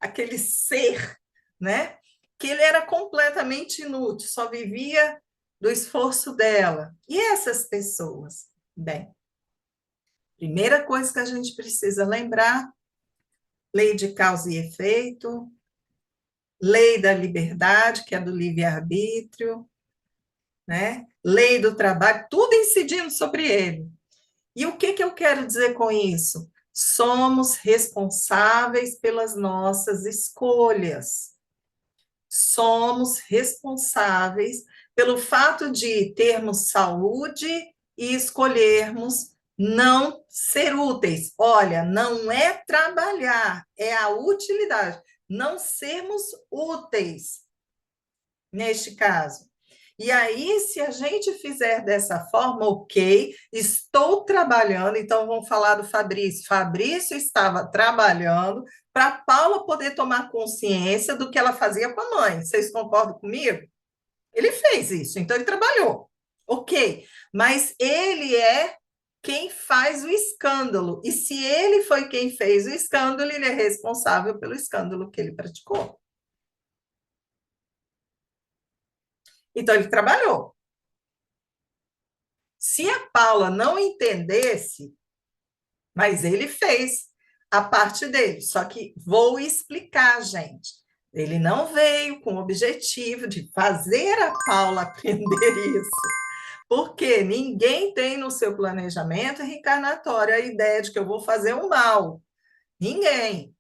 aquele ser, né? Que ele era completamente inútil, só vivia do esforço dela. E essas pessoas? Bem, primeira coisa que a gente precisa lembrar: lei de causa e efeito, lei da liberdade, que é do livre-arbítrio, né? Lei do trabalho, tudo incidindo sobre ele. E o que eu quero dizer com isso? Somos responsáveis pelas nossas escolhas. Somos responsáveis pelo fato de termos saúde e escolhermos não ser úteis. Olha, não é trabalhar, é a utilidade. Não sermos úteis, neste caso. E aí, se a gente fizer dessa forma, ok, estou trabalhando, então vamos falar do Fabrício. Fabrício estava trabalhando para Paula poder tomar consciência do que ela fazia com a mãe. Vocês concordam comigo? Ele fez isso, então ele trabalhou. Ok, mas ele é quem faz o escândalo. E se ele foi quem fez o escândalo, ele é responsável pelo escândalo que ele praticou. Então, ele trabalhou. Se a Paula não entendesse, mas ele fez a parte dele. Só que vou explicar, gente. Ele não veio com o objetivo de fazer a Paula aprender isso. Porque ninguém tem no seu planejamento reencarnatório a ideia de que eu vou fazer o mal. Ninguém.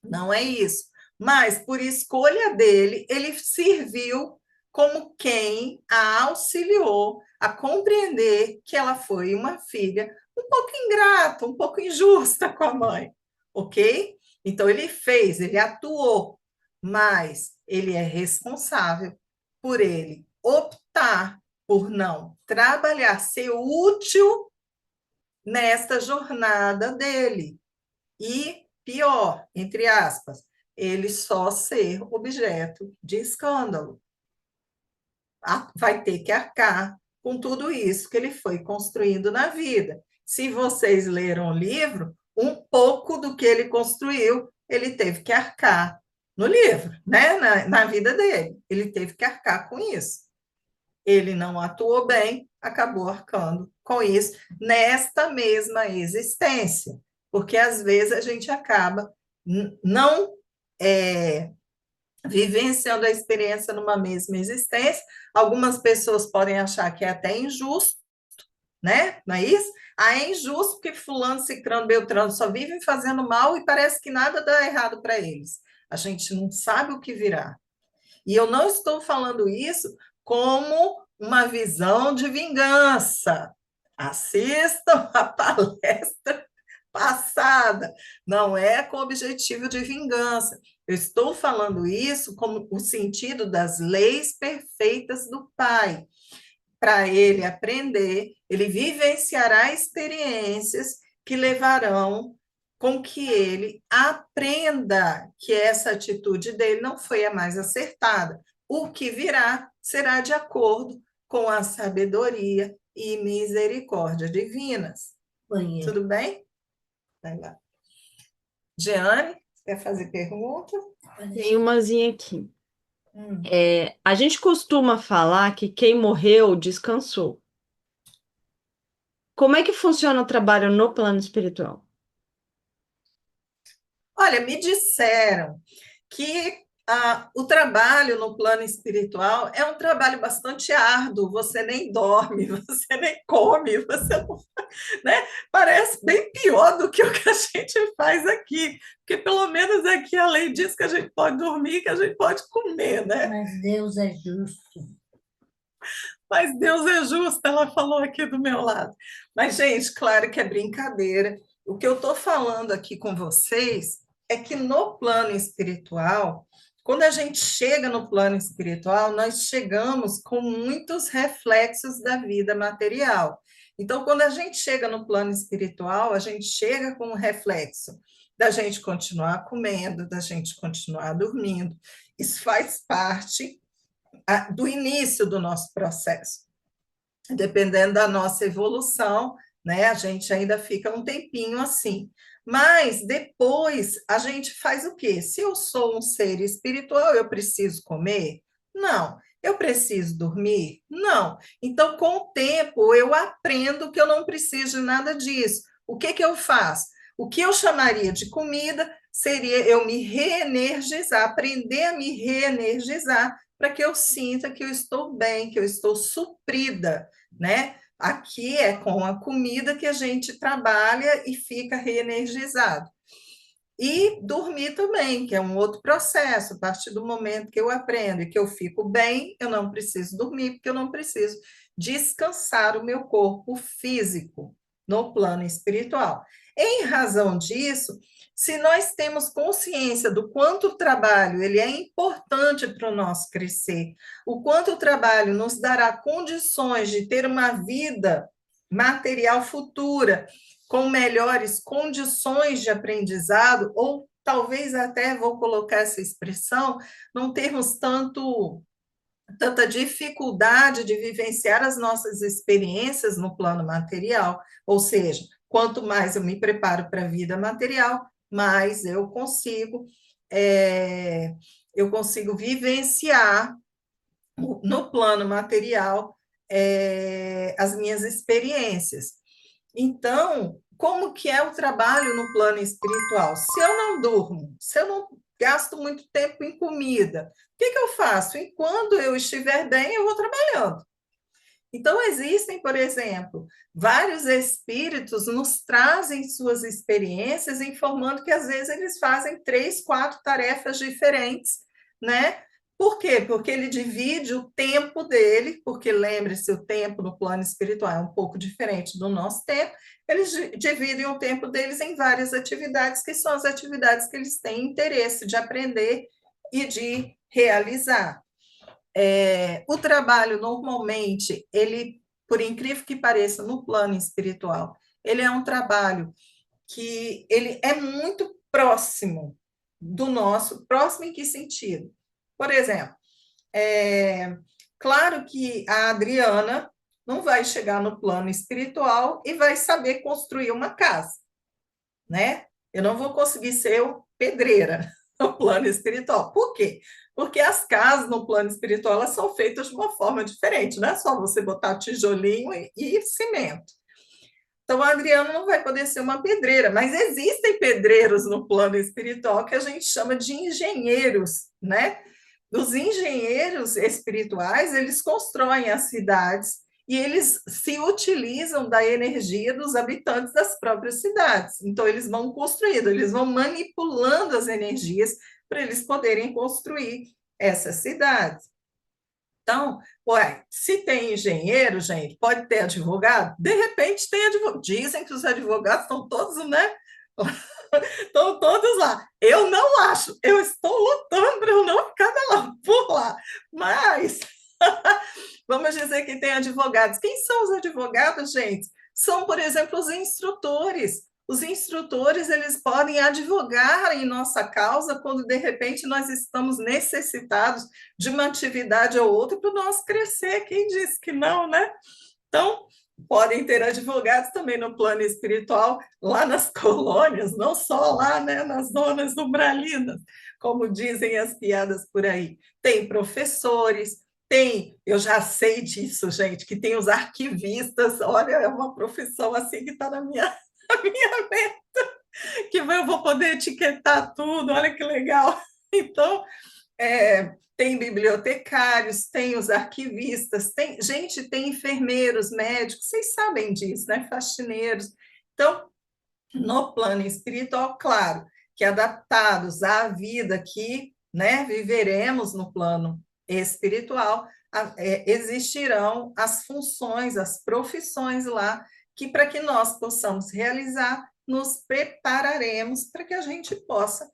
Não é isso. Mas, por escolha dele, ele serviu como quem a auxiliou a compreender que ela foi uma filha um pouco ingrata, um pouco injusta com a mãe, ok? Então, ele fez, ele atuou, mas ele é responsável por ele optar por não trabalhar, ser útil nesta jornada dele. E pior, entre aspas, ele só ser objeto de escândalo. Vai ter que arcar com tudo isso que ele foi construindo na vida. Se vocês leram o livro, um pouco do que ele construiu, ele teve que arcar no livro, né? Na vida dele. Ele teve que arcar com isso. Ele não atuou bem, acabou arcando com isso nesta mesma existência. Porque às vezes a gente acaba não vivenciando a experiência numa mesma existência. Algumas pessoas podem achar que é até injusto, né? Não é isso? Ah, é injusto porque fulano, cicrano, beltrano só vivem fazendo mal e parece que nada dá errado para eles. A gente não sabe o que virá. E eu não estou falando isso como uma visão de vingança. Assistam a palestra passada, não é com objetivo de vingança. Eu estou falando isso como o sentido das leis perfeitas do Pai. Para ele aprender, ele vivenciará experiências que levarão com que ele aprenda que essa atitude dele não foi a mais acertada. O que virá será de acordo com a sabedoria e misericórdia divinas. Banheiro. Tudo bem? Vai lá. Jeane, quer fazer pergunta? Tem umazinha aqui. A gente costuma falar que quem morreu descansou. Como é que funciona o trabalho no plano espiritual? Olha, me disseram que o trabalho no plano espiritual é um trabalho bastante árduo, você nem dorme, você nem come, você não, né? Parece bem pior do que o que a gente faz aqui, porque pelo menos aqui a lei diz que a gente pode dormir, que a gente pode comer, né? Mas Deus é justo. Mas Deus é justo, ela falou aqui do meu lado. Mas, gente, claro que é brincadeira. O que eu estou falando aqui com vocês é que no plano espiritual, quando a gente chega no plano espiritual, nós chegamos com muitos reflexos da vida material. Então, quando a gente chega no plano espiritual, a gente chega com um reflexo da gente continuar comendo, da gente continuar dormindo. Isso faz parte do início do nosso processo. Dependendo da nossa evolução, né, a gente ainda fica um tempinho assim. Mas depois a gente faz o quê? Se eu sou um ser espiritual, eu preciso comer? Não. Eu preciso dormir? Não. Então, com o tempo, eu aprendo que eu não preciso de nada disso. O que eu faço? O que eu chamaria de comida seria eu me reenergizar, aprender a me reenergizar para que eu sinta que eu estou bem, que eu estou suprida, né? Aqui é com a comida que a gente trabalha e fica reenergizado. E dormir também, que é um outro processo. A partir do momento que eu aprendo e que eu fico bem, eu não preciso dormir, porque eu não preciso descansar o meu corpo físico no plano espiritual. Em razão disso, se nós temos consciência do quanto o trabalho ele é importante para o nosso crescer, o quanto o trabalho nos dará condições de ter uma vida material futura, com melhores condições de aprendizado, ou talvez até, vou colocar essa expressão, não termos tanta dificuldade de vivenciar as nossas experiências no plano material, ou seja, quanto mais eu me preparo para a vida material, mais eu consigo vivenciar no plano material as minhas experiências. Então, como que é o trabalho no plano espiritual? Se eu não durmo, se eu não gasto muito tempo em comida, o que eu faço? Enquanto eu estiver bem, eu vou trabalhando. Então, existem, por exemplo, vários espíritos nos trazem suas experiências, informando que às vezes eles fazem 3, 4 tarefas diferentes, né? Por quê? Porque ele divide o tempo dele, porque lembre-se, o tempo no plano espiritual é um pouco diferente do nosso tempo, eles dividem o tempo deles em várias atividades, que são as atividades que eles têm interesse de aprender e de realizar. O trabalho, normalmente, ele, por incrível que pareça, no plano espiritual, ele é um trabalho que ele é muito próximo do nosso. Próximo em que sentido? Por exemplo, claro que a Adriana não vai chegar no plano espiritual e vai saber construir uma casa, né? Eu não vou conseguir ser pedreira no plano espiritual. Por quê? Porque as casas no plano espiritual elas são feitas de uma forma diferente, não é só você botar tijolinho e cimento. Então, a Adriana não vai poder ser uma pedreira, mas existem pedreiros no plano espiritual que a gente chama de engenheiros, né? Os engenheiros espirituais, eles constroem as cidades e eles se utilizam da energia dos habitantes das próprias cidades. Então, eles vão construindo, eles vão manipulando as energias para eles poderem construir essas cidades. Então, se tem engenheiro, gente, pode ter advogado? De repente tem advogado. Dizem que os advogados estão todos, né? Estão todos lá. Eu não acho. Eu estou lutando para eu não ficar por lá. Mas vamos dizer que tem advogados. Quem são os advogados, gente? São, por exemplo, os instrutores. Os instrutores, eles podem advogar em nossa causa quando, de repente, nós estamos necessitados de uma atividade ou outra para o nosso crescer. Quem disse que não, né? Então, podem ter advogados também no plano espiritual, lá nas colônias, não só lá, né, nas zonas umbralinas, como dizem as piadas por aí. Tem professores, eu já sei disso, gente, que tem os arquivistas, olha, é uma profissão assim que está na minha meta, que eu vou poder etiquetar tudo, olha que legal. Então, tem bibliotecários, tem os arquivistas, tem enfermeiros, médicos, vocês sabem disso, né? Faxineiros. Então, no plano espiritual, claro, que adaptados à vida que, né, viveremos no plano espiritual, existirão as funções, as profissões lá, que para que nós possamos realizar, nos prepararemos para que a gente possa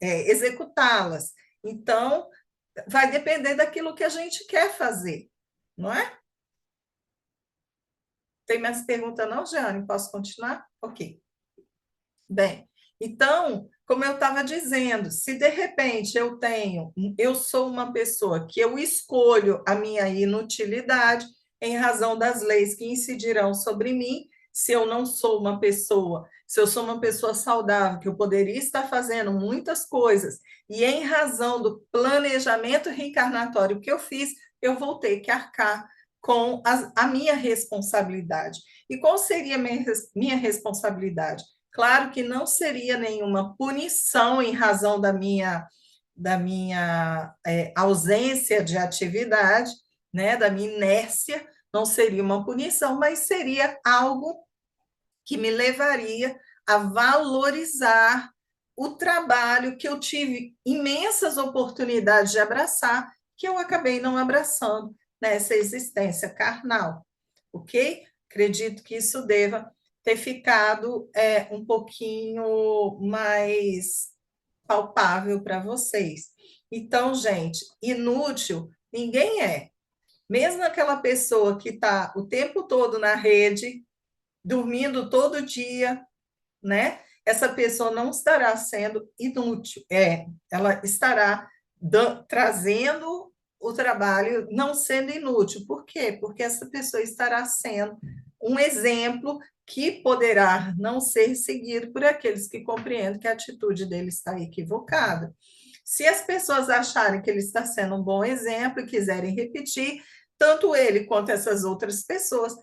executá-las. Então, vai depender daquilo que a gente quer fazer, não é? Tem mais pergunta não, Jeane? Posso continuar? Ok. Bem, então, como eu estava dizendo, se de repente eu sou uma pessoa que eu escolho a minha inutilidade em razão das leis que incidirão sobre mim, se eu não sou uma pessoa, se eu sou uma pessoa saudável, que eu poderia estar fazendo muitas coisas, e em razão do planejamento reencarnatório que eu fiz, eu vou ter que arcar com a minha responsabilidade. E qual seria a minha responsabilidade? Claro que não seria nenhuma punição em razão da minha da minha ausência de atividade, né, da minha inércia, não seria uma punição, mas seria algo que me levaria a valorizar o trabalho que eu tive imensas oportunidades de abraçar, que eu acabei não abraçando nessa existência carnal, ok? Acredito que isso deva ter ficado um pouquinho mais palpável para vocês. Então, gente, inútil ninguém é. Mesmo aquela pessoa que está o tempo todo na rede, dormindo todo dia, né? Essa pessoa não estará sendo inútil, ela estará trazendo o trabalho não sendo inútil. Por quê? Porque essa pessoa estará sendo um exemplo que poderá não ser seguido por aqueles que compreendem que a atitude dele está equivocada. Se as pessoas acharem que ele está sendo um bom exemplo e quiserem repetir, tanto ele quanto essas outras pessoas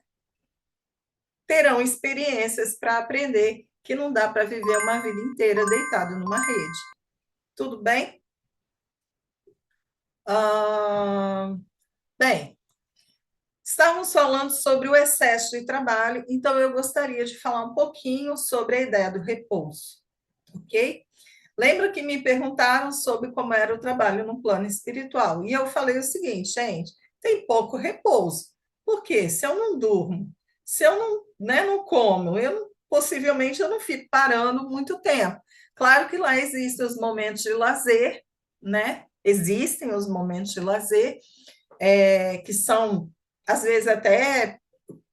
terão experiências para aprender que não dá para viver uma vida inteira deitado numa rede. Tudo bem? Bem, estávamos falando sobre o excesso de trabalho, então eu gostaria de falar um pouquinho sobre a ideia do repouso, ok? Lembra que me perguntaram sobre como era o trabalho no plano espiritual, e eu falei o seguinte, gente, tem pouco repouso, porque se eu não durmo, se eu não, né, não como, possivelmente eu não fico parando muito tempo. Claro que lá existem os momentos de lazer, né? Existem os momentos de lazer, que são, às vezes, até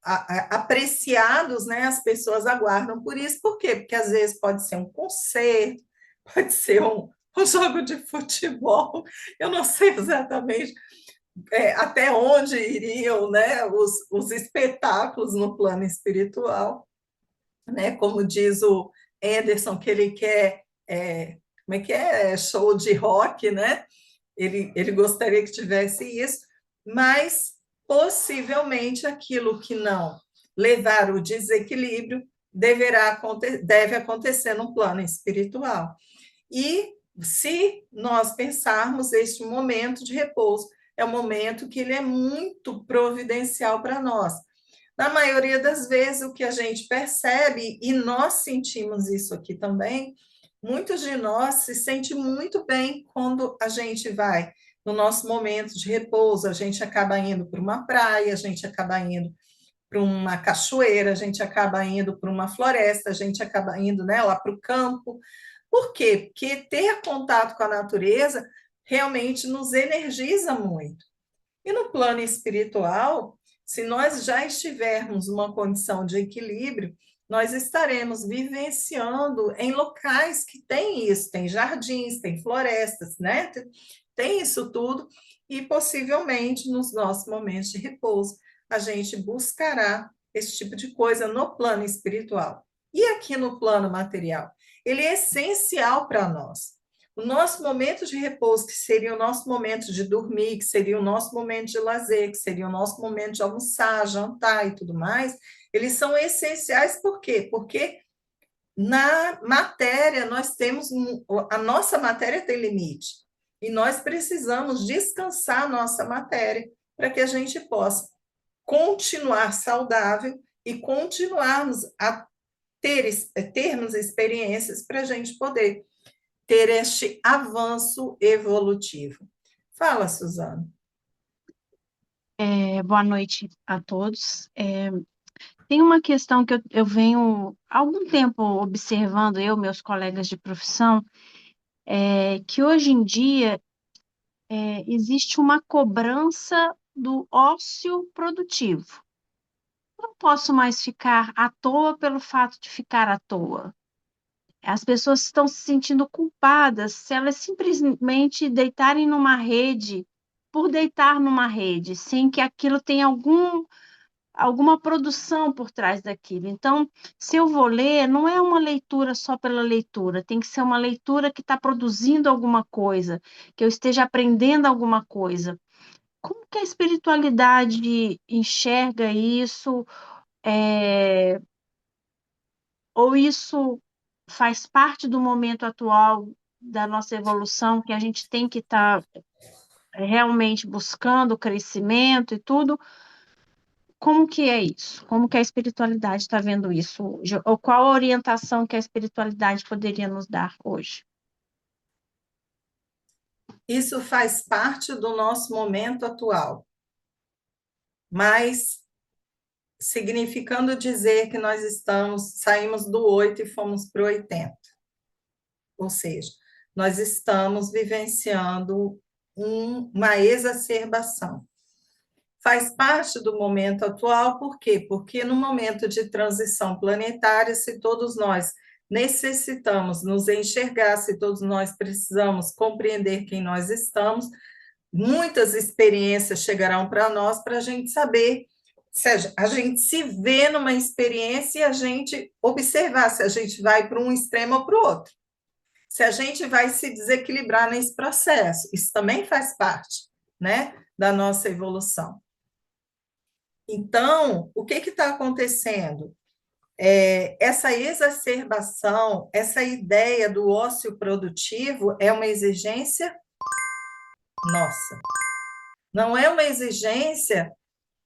apreciados, né? As pessoas aguardam por isso. Por quê? Porque às vezes pode ser um concerto, pode ser um jogo de futebol, eu não sei exatamente até onde iriam, né, os espetáculos no plano espiritual, né? Como diz o Anderson, que ele quer, como é que é? Show de rock, né? Ele gostaria que tivesse isso, mas possivelmente aquilo que não levar o desequilíbrio deve acontecer no plano espiritual. E se nós pensarmos este momento de repouso, é um momento que ele é muito providencial para nós. Na maioria das vezes, o que a gente percebe, e nós sentimos isso aqui também, muitos de nós se sentem muito bem quando a gente vai no nosso momento de repouso, a gente acaba indo para uma praia, a gente acaba indo para uma cachoeira, a gente acaba indo para uma floresta, a gente acaba indo, né, lá para o campo. Por quê? Porque ter contato com a natureza realmente nos energiza muito. E no plano espiritual, se nós já estivermos numa condição de equilíbrio, nós estaremos vivenciando em locais que tem isso, tem jardins, tem florestas, né? Tem isso tudo, e possivelmente nos nossos momentos de repouso, a gente buscará esse tipo de coisa no plano espiritual. E aqui no plano material? Ele é essencial para nós. O nosso momento de repouso, que seria o nosso momento de dormir, que seria o nosso momento de lazer, que seria o nosso momento de almoçar, jantar e tudo mais, eles são essenciais por quê? Porque na matéria nós temos, a nossa matéria tem limite, e nós precisamos descansar a nossa matéria para que a gente possa continuar saudável e continuarmos a termos experiências para a gente poder ter este avanço evolutivo. Fala, Suzana. Boa noite a todos. Tem uma questão que eu venho há algum tempo observando, meus colegas de profissão, que hoje em dia existe uma cobrança do ócio produtivo. Eu não posso mais ficar à toa pelo fato de ficar à toa. As pessoas estão se sentindo culpadas se elas simplesmente deitarem numa rede por deitar numa rede, sem que aquilo tenha alguma produção por trás daquilo. Então, se eu vou ler, não é uma leitura só pela leitura, tem que ser uma leitura que está produzindo alguma coisa, que eu esteja aprendendo alguma coisa. Como que a espiritualidade enxerga isso? Ou isso faz parte do momento atual da nossa evolução, que a gente tem que estar realmente buscando crescimento e tudo. Como que é isso? Como que a espiritualidade está vendo isso hoje? Ou qual a orientação que a espiritualidade poderia nos dar hoje? Isso faz parte do nosso momento atual, mas significando dizer que nós saímos do 8 e fomos para o 80. Ou seja, nós estamos vivenciando uma exacerbação. Faz parte do momento atual, por quê? Porque no momento de transição planetária, se todos nós necessitamos nos enxergar, se todos nós precisamos compreender quem nós estamos, muitas experiências chegarão para nós para a gente saber se a gente se vê numa experiência e a gente observar se a gente vai para um extremo ou para o outro. Se a gente vai se desequilibrar nesse processo, isso também faz parte, né, da nossa evolução. Então, o que está acontecendo? Essa exacerbação, essa ideia do ócio produtivo é uma exigência nossa. Não é uma exigência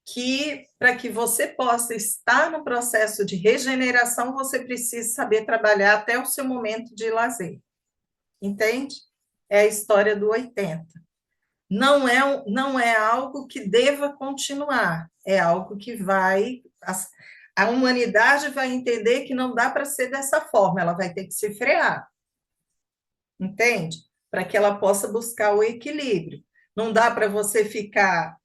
que, para que você possa estar no processo de regeneração, você precisa saber trabalhar até o seu momento de lazer. Entende? É a história do 80. Não é algo que deva continuar, é algo que a humanidade vai entender que não dá para ser dessa forma, ela vai ter que se frear, entende? Para que ela possa buscar o equilíbrio. Não dá para você ficar,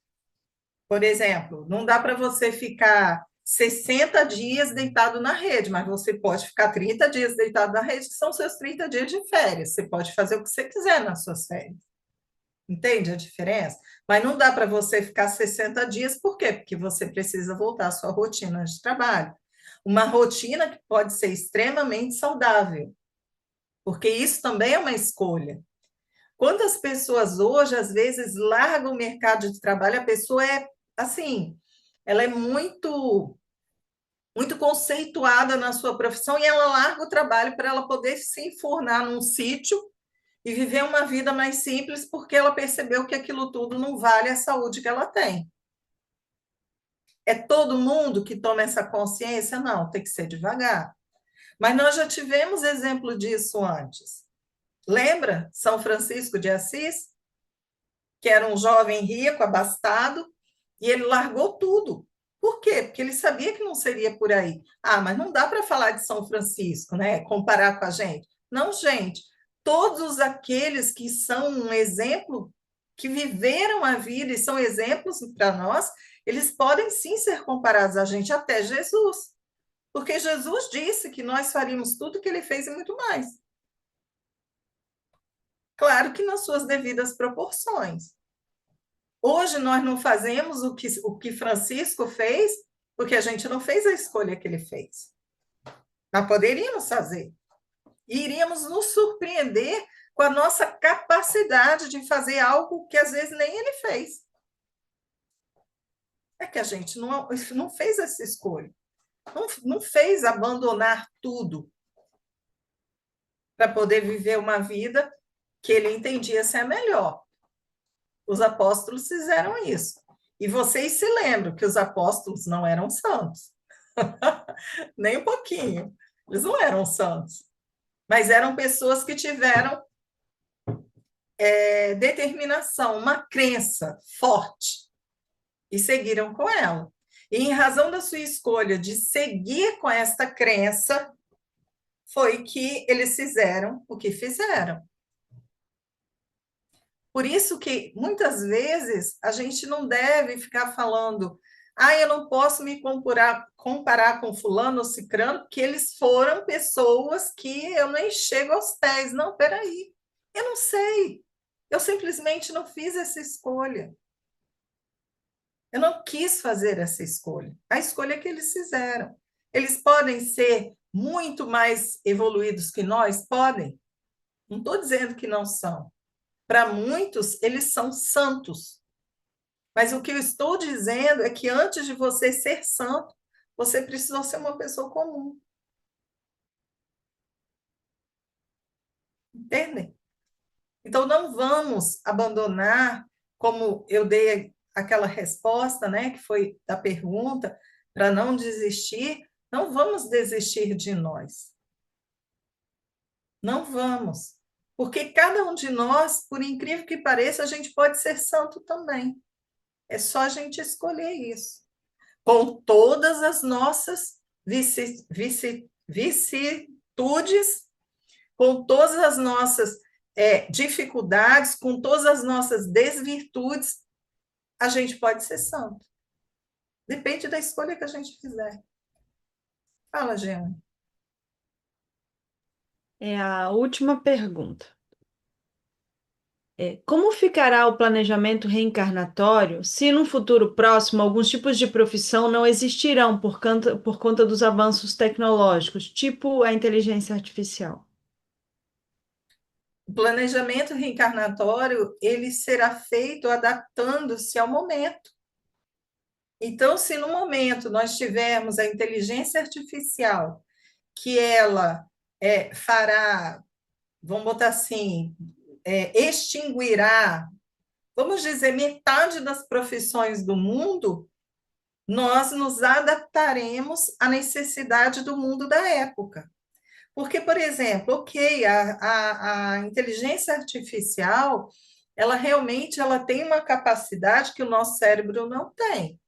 por exemplo, não dá para você ficar 60 dias deitado na rede, mas você pode ficar 30 dias deitado na rede, que são seus 30 dias de férias. Você pode fazer o que você quiser nas suas férias. Entende a diferença? Mas não dá para você ficar 60 dias, por quê? Porque você precisa voltar à sua rotina de trabalho. Uma rotina que pode ser extremamente saudável, porque isso também é uma escolha. Quantas pessoas hoje, às vezes, largam o mercado de trabalho, a pessoa é, assim, ela é muito conceituada na sua profissão e ela larga o trabalho para ela poder se enfurnar num sítio e viver uma vida mais simples, porque ela percebeu que aquilo tudo não vale a saúde que ela tem. É todo mundo que toma essa consciência? Não, tem que ser devagar. Mas nós já tivemos exemplo disso antes. Lembra São Francisco de Assis? Que era um jovem rico, abastado, e ele largou tudo. Por quê? Porque ele sabia que não seria por aí. Ah, mas não dá para falar de São Francisco, né? Comparar com a gente. Não, gente. Todos aqueles que são um exemplo, que viveram a vida e são exemplos para nós, eles podem sim ser comparados a gente, até Jesus. Porque Jesus disse que nós faríamos tudo que ele fez e muito mais. Claro que nas suas devidas proporções. Hoje nós não fazemos o que Francisco fez, porque a gente não fez a escolha que ele fez. Mas poderíamos fazer. E iríamos nos surpreender com a nossa capacidade de fazer algo que às vezes nem ele fez. É que a gente não fez essa escolha. Não fez abandonar tudo para poder viver uma vida que ele entendia ser a melhor. Os apóstolos fizeram isso. E vocês se lembram que os apóstolos não eram santos. Nem um pouquinho. Eles não eram santos. Mas eram pessoas que tiveram determinação, uma crença forte, e seguiram com ela. E em razão da sua escolha de seguir com esta crença, foi que eles fizeram o que fizeram. Por isso que, muitas vezes, a gente não deve ficar falando eu não posso me comparar com fulano ou cicrano, porque eles foram pessoas que eu nem chego aos pés. Não, peraí, eu não sei. Eu simplesmente não fiz essa escolha. Eu não quis fazer essa escolha. A escolha que eles fizeram. Eles podem ser muito mais evoluídos que nós? Podem. Não estou dizendo que não são. Para muitos, eles são santos. Mas o que eu estou dizendo é que antes de você ser santo, você precisou ser uma pessoa comum. Entendem? Então, não vamos abandonar, como eu dei aquela resposta, né, que foi da pergunta, para não desistir, não vamos desistir de nós. Não vamos. Porque cada um de nós, por incrível que pareça, a gente pode ser santo também. É só a gente escolher isso. Com todas as nossas vicissitudes, com todas as nossas dificuldades, com todas as nossas desvirtudes, a gente pode ser santo. Depende da escolha que a gente fizer. Fala, Jeane. É a última pergunta. Como ficará o planejamento reencarnatório se, num futuro próximo, alguns tipos de profissão não existirão por conta dos avanços tecnológicos, tipo a inteligência artificial? O planejamento reencarnatório, ele será feito adaptando-se ao momento. Então, se no momento nós tivermos a inteligência artificial, que ela fará, vamos botar assim, extinguirá, vamos dizer, metade das profissões do mundo, nós nos adaptaremos à necessidade do mundo da época. Porque, por exemplo, ok, a inteligência artificial, ela realmente ela tem uma capacidade que o nosso cérebro não tem.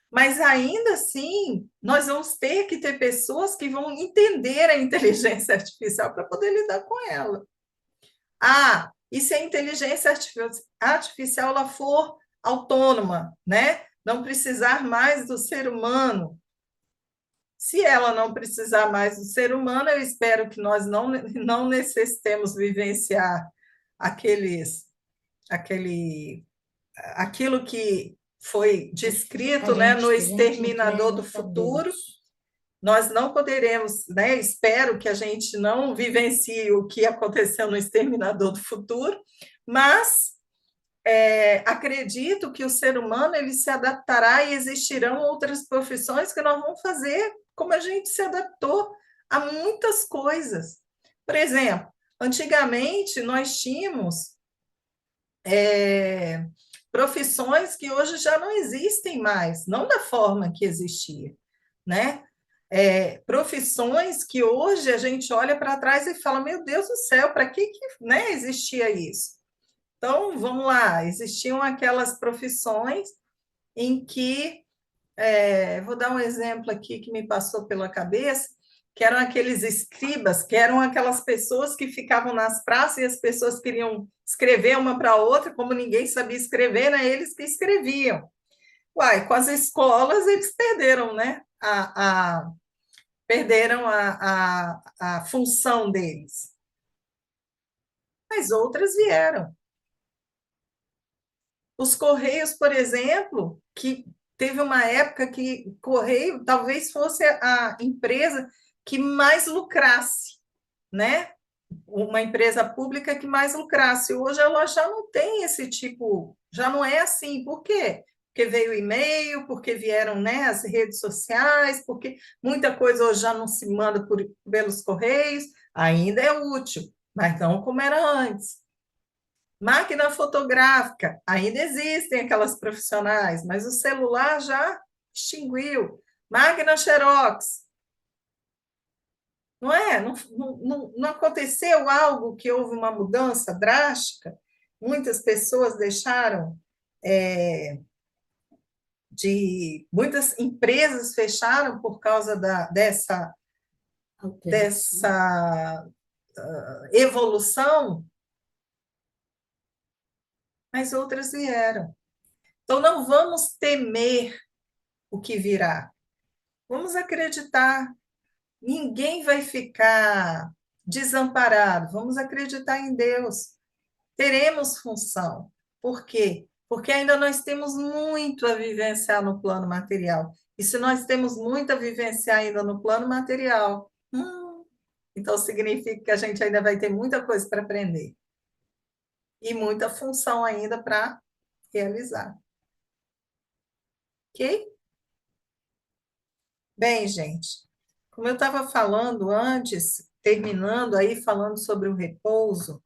Mas ainda assim, nós vamos ter que ter pessoas que vão entender a inteligência artificial para poder lidar com ela. Ah, e se a inteligência artificial ela for autônoma, né? Não precisar mais do ser humano. Se ela não precisar mais do ser humano, eu espero que nós não necessitemos vivenciar aquilo que foi descrito, né, no Exterminador do Futuro. Nós não poderemos, né, espero que a gente não vivencie o que aconteceu no Exterminador do Futuro, mas acredito que o ser humano ele se adaptará e existirão outras profissões que nós vamos fazer como a gente se adaptou a muitas coisas. Por exemplo, antigamente nós tínhamos profissões que hoje já não existem mais, não da forma que existia, né? Profissões que hoje a gente olha para trás e fala, meu Deus do céu, para que né, existia isso? Então, vamos lá, existiam aquelas profissões em que, vou dar um exemplo aqui que me passou pela cabeça, que eram aqueles escribas, que eram aquelas pessoas que ficavam nas praças e as pessoas queriam escrever uma para a outra, como ninguém sabia escrever, né? Eles que escreviam. Uai, com as escolas eles perderam, né? Perderam a função deles. Mas outras vieram. Os Correios, por exemplo, que teve uma época que Correio talvez fosse a empresa que mais lucrasse, né? Uma empresa pública que mais lucrasse. Hoje ela já não tem esse tipo, já não é assim. Por quê? Porque veio o e-mail, porque vieram, né, as redes sociais, porque muita coisa hoje já não se manda pelos correios, ainda é útil, mas não como era antes. Máquina fotográfica, ainda existem aquelas profissionais, mas o celular já extinguiu. Máquina Xerox, não é? Não aconteceu algo que houve uma mudança drástica? Muitas pessoas deixaram muitas empresas fecharam por causa dessa evolução, mas outras vieram. Então, não vamos temer o que virá. Vamos acreditar. Ninguém vai ficar desamparado. Vamos acreditar em Deus. Teremos função. Por quê? Porque ainda nós temos muito a vivenciar no plano material. E se nós temos muito a vivenciar ainda no plano material, então significa que a gente ainda vai ter muita coisa para aprender. E muita função ainda para realizar. Ok? Bem, gente, como eu estava falando antes, terminando aí falando sobre o repouso,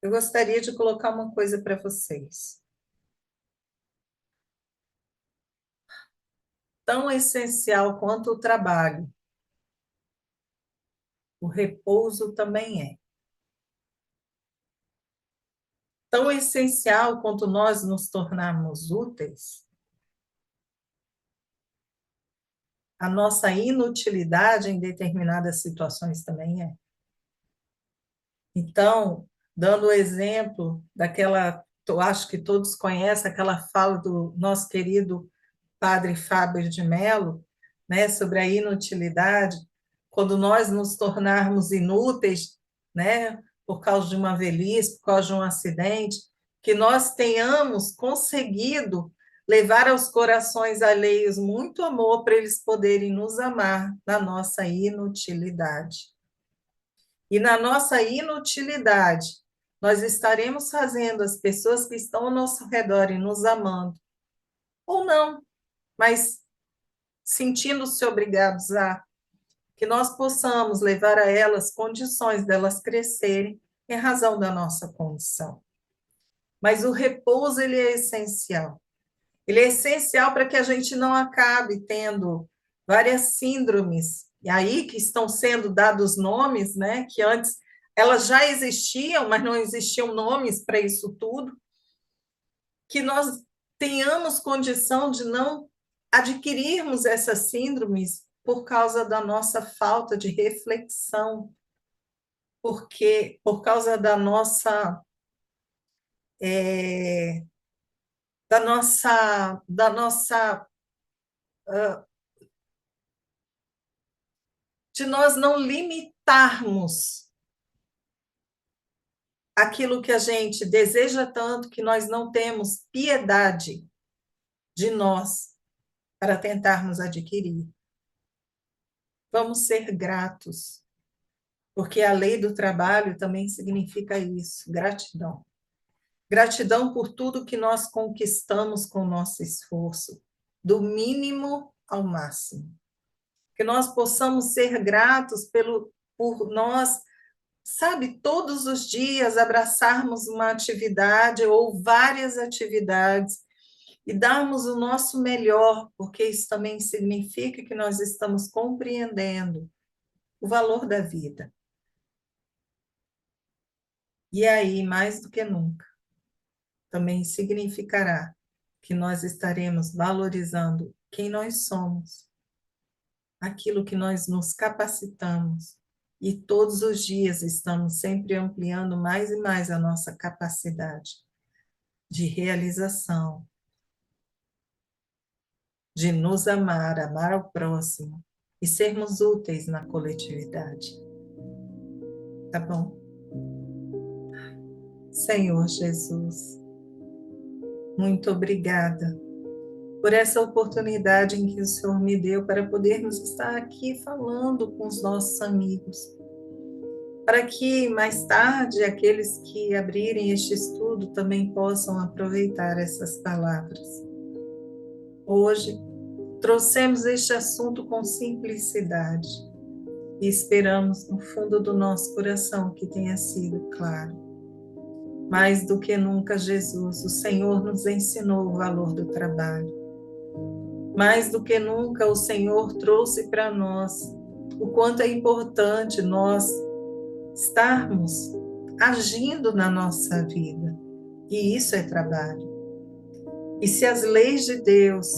Eu gostaria de colocar uma coisa para vocês. Tão essencial quanto o trabalho, o repouso também é. Tão essencial quanto nós nos tornarmos úteis, a nossa inutilidade em determinadas situações também é. Então, dando o exemplo daquela, eu acho que todos conhecem aquela fala do nosso querido padre Fábio de Mello, né, sobre a inutilidade, quando nós nos tornarmos inúteis, né, por causa de uma velhice, por causa de um acidente, que nós tenhamos conseguido levar aos corações alheios muito amor para eles poderem nos amar na nossa inutilidade. E na nossa inutilidade, nós estaremos fazendo as pessoas que estão ao nosso redor e nos amando, ou não, mas sentindo-se obrigados a que nós possamos levar a elas condições delas crescerem em razão da nossa condição. Mas o repouso, ele é essencial. Ele é essencial para que a gente não acabe tendo várias síndromes, e aí que estão sendo dados nomes, né, que antes elas já existiam, mas não existiam nomes para isso tudo, que nós tenhamos condição de não adquirirmos essas síndromes por causa da nossa falta de reflexão, porque por causa da nossa de nós não limitarmos aquilo que a gente deseja tanto, que nós não temos piedade de nós para tentarmos adquirir. Vamos ser gratos, porque a lei do trabalho também significa isso, gratidão. Gratidão por tudo que nós conquistamos com o nosso esforço, do mínimo ao máximo. Que nós possamos ser gratos por nós, sabe, todos os dias abraçarmos uma atividade ou várias atividades e darmos o nosso melhor, porque isso também significa que nós estamos compreendendo o valor da vida. E aí, mais do que nunca, também significará que nós estaremos valorizando quem nós somos, aquilo que nós nos capacitamos, e todos os dias estamos sempre ampliando mais e mais a nossa capacidade de realização, de nos amar, amar ao próximo e sermos úteis na coletividade. Tá bom? Senhor Jesus, muito obrigada por essa oportunidade em que o Senhor me deu para podermos estar aqui falando com os nossos amigos, para que mais tarde aqueles que abrirem este estudo também possam aproveitar essas palavras. Hoje, trouxemos este assunto com simplicidade e esperamos no fundo do nosso coração que tenha sido claro. Mais do que nunca, Jesus, o Senhor nos ensinou o valor do trabalho. Mais do que nunca, o Senhor trouxe para nós o quanto é importante nós estarmos agindo na nossa vida. E isso é trabalho. E se as leis de Deus,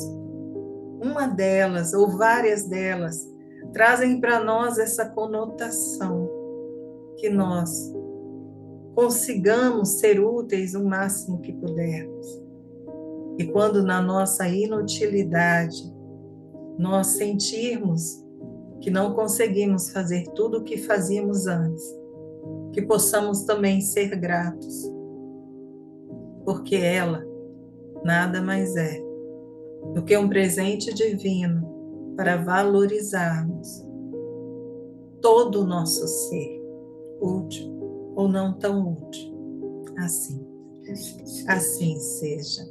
uma delas ou várias delas, trazem para nós essa conotação, que nós consigamos ser úteis o máximo que pudermos. E quando na nossa inutilidade nós sentirmos que não conseguimos fazer tudo o que fazíamos antes, que possamos também ser gratos, porque ela nada mais é do que um presente divino para valorizarmos todo o nosso ser, útil ou não tão útil. Assim seja.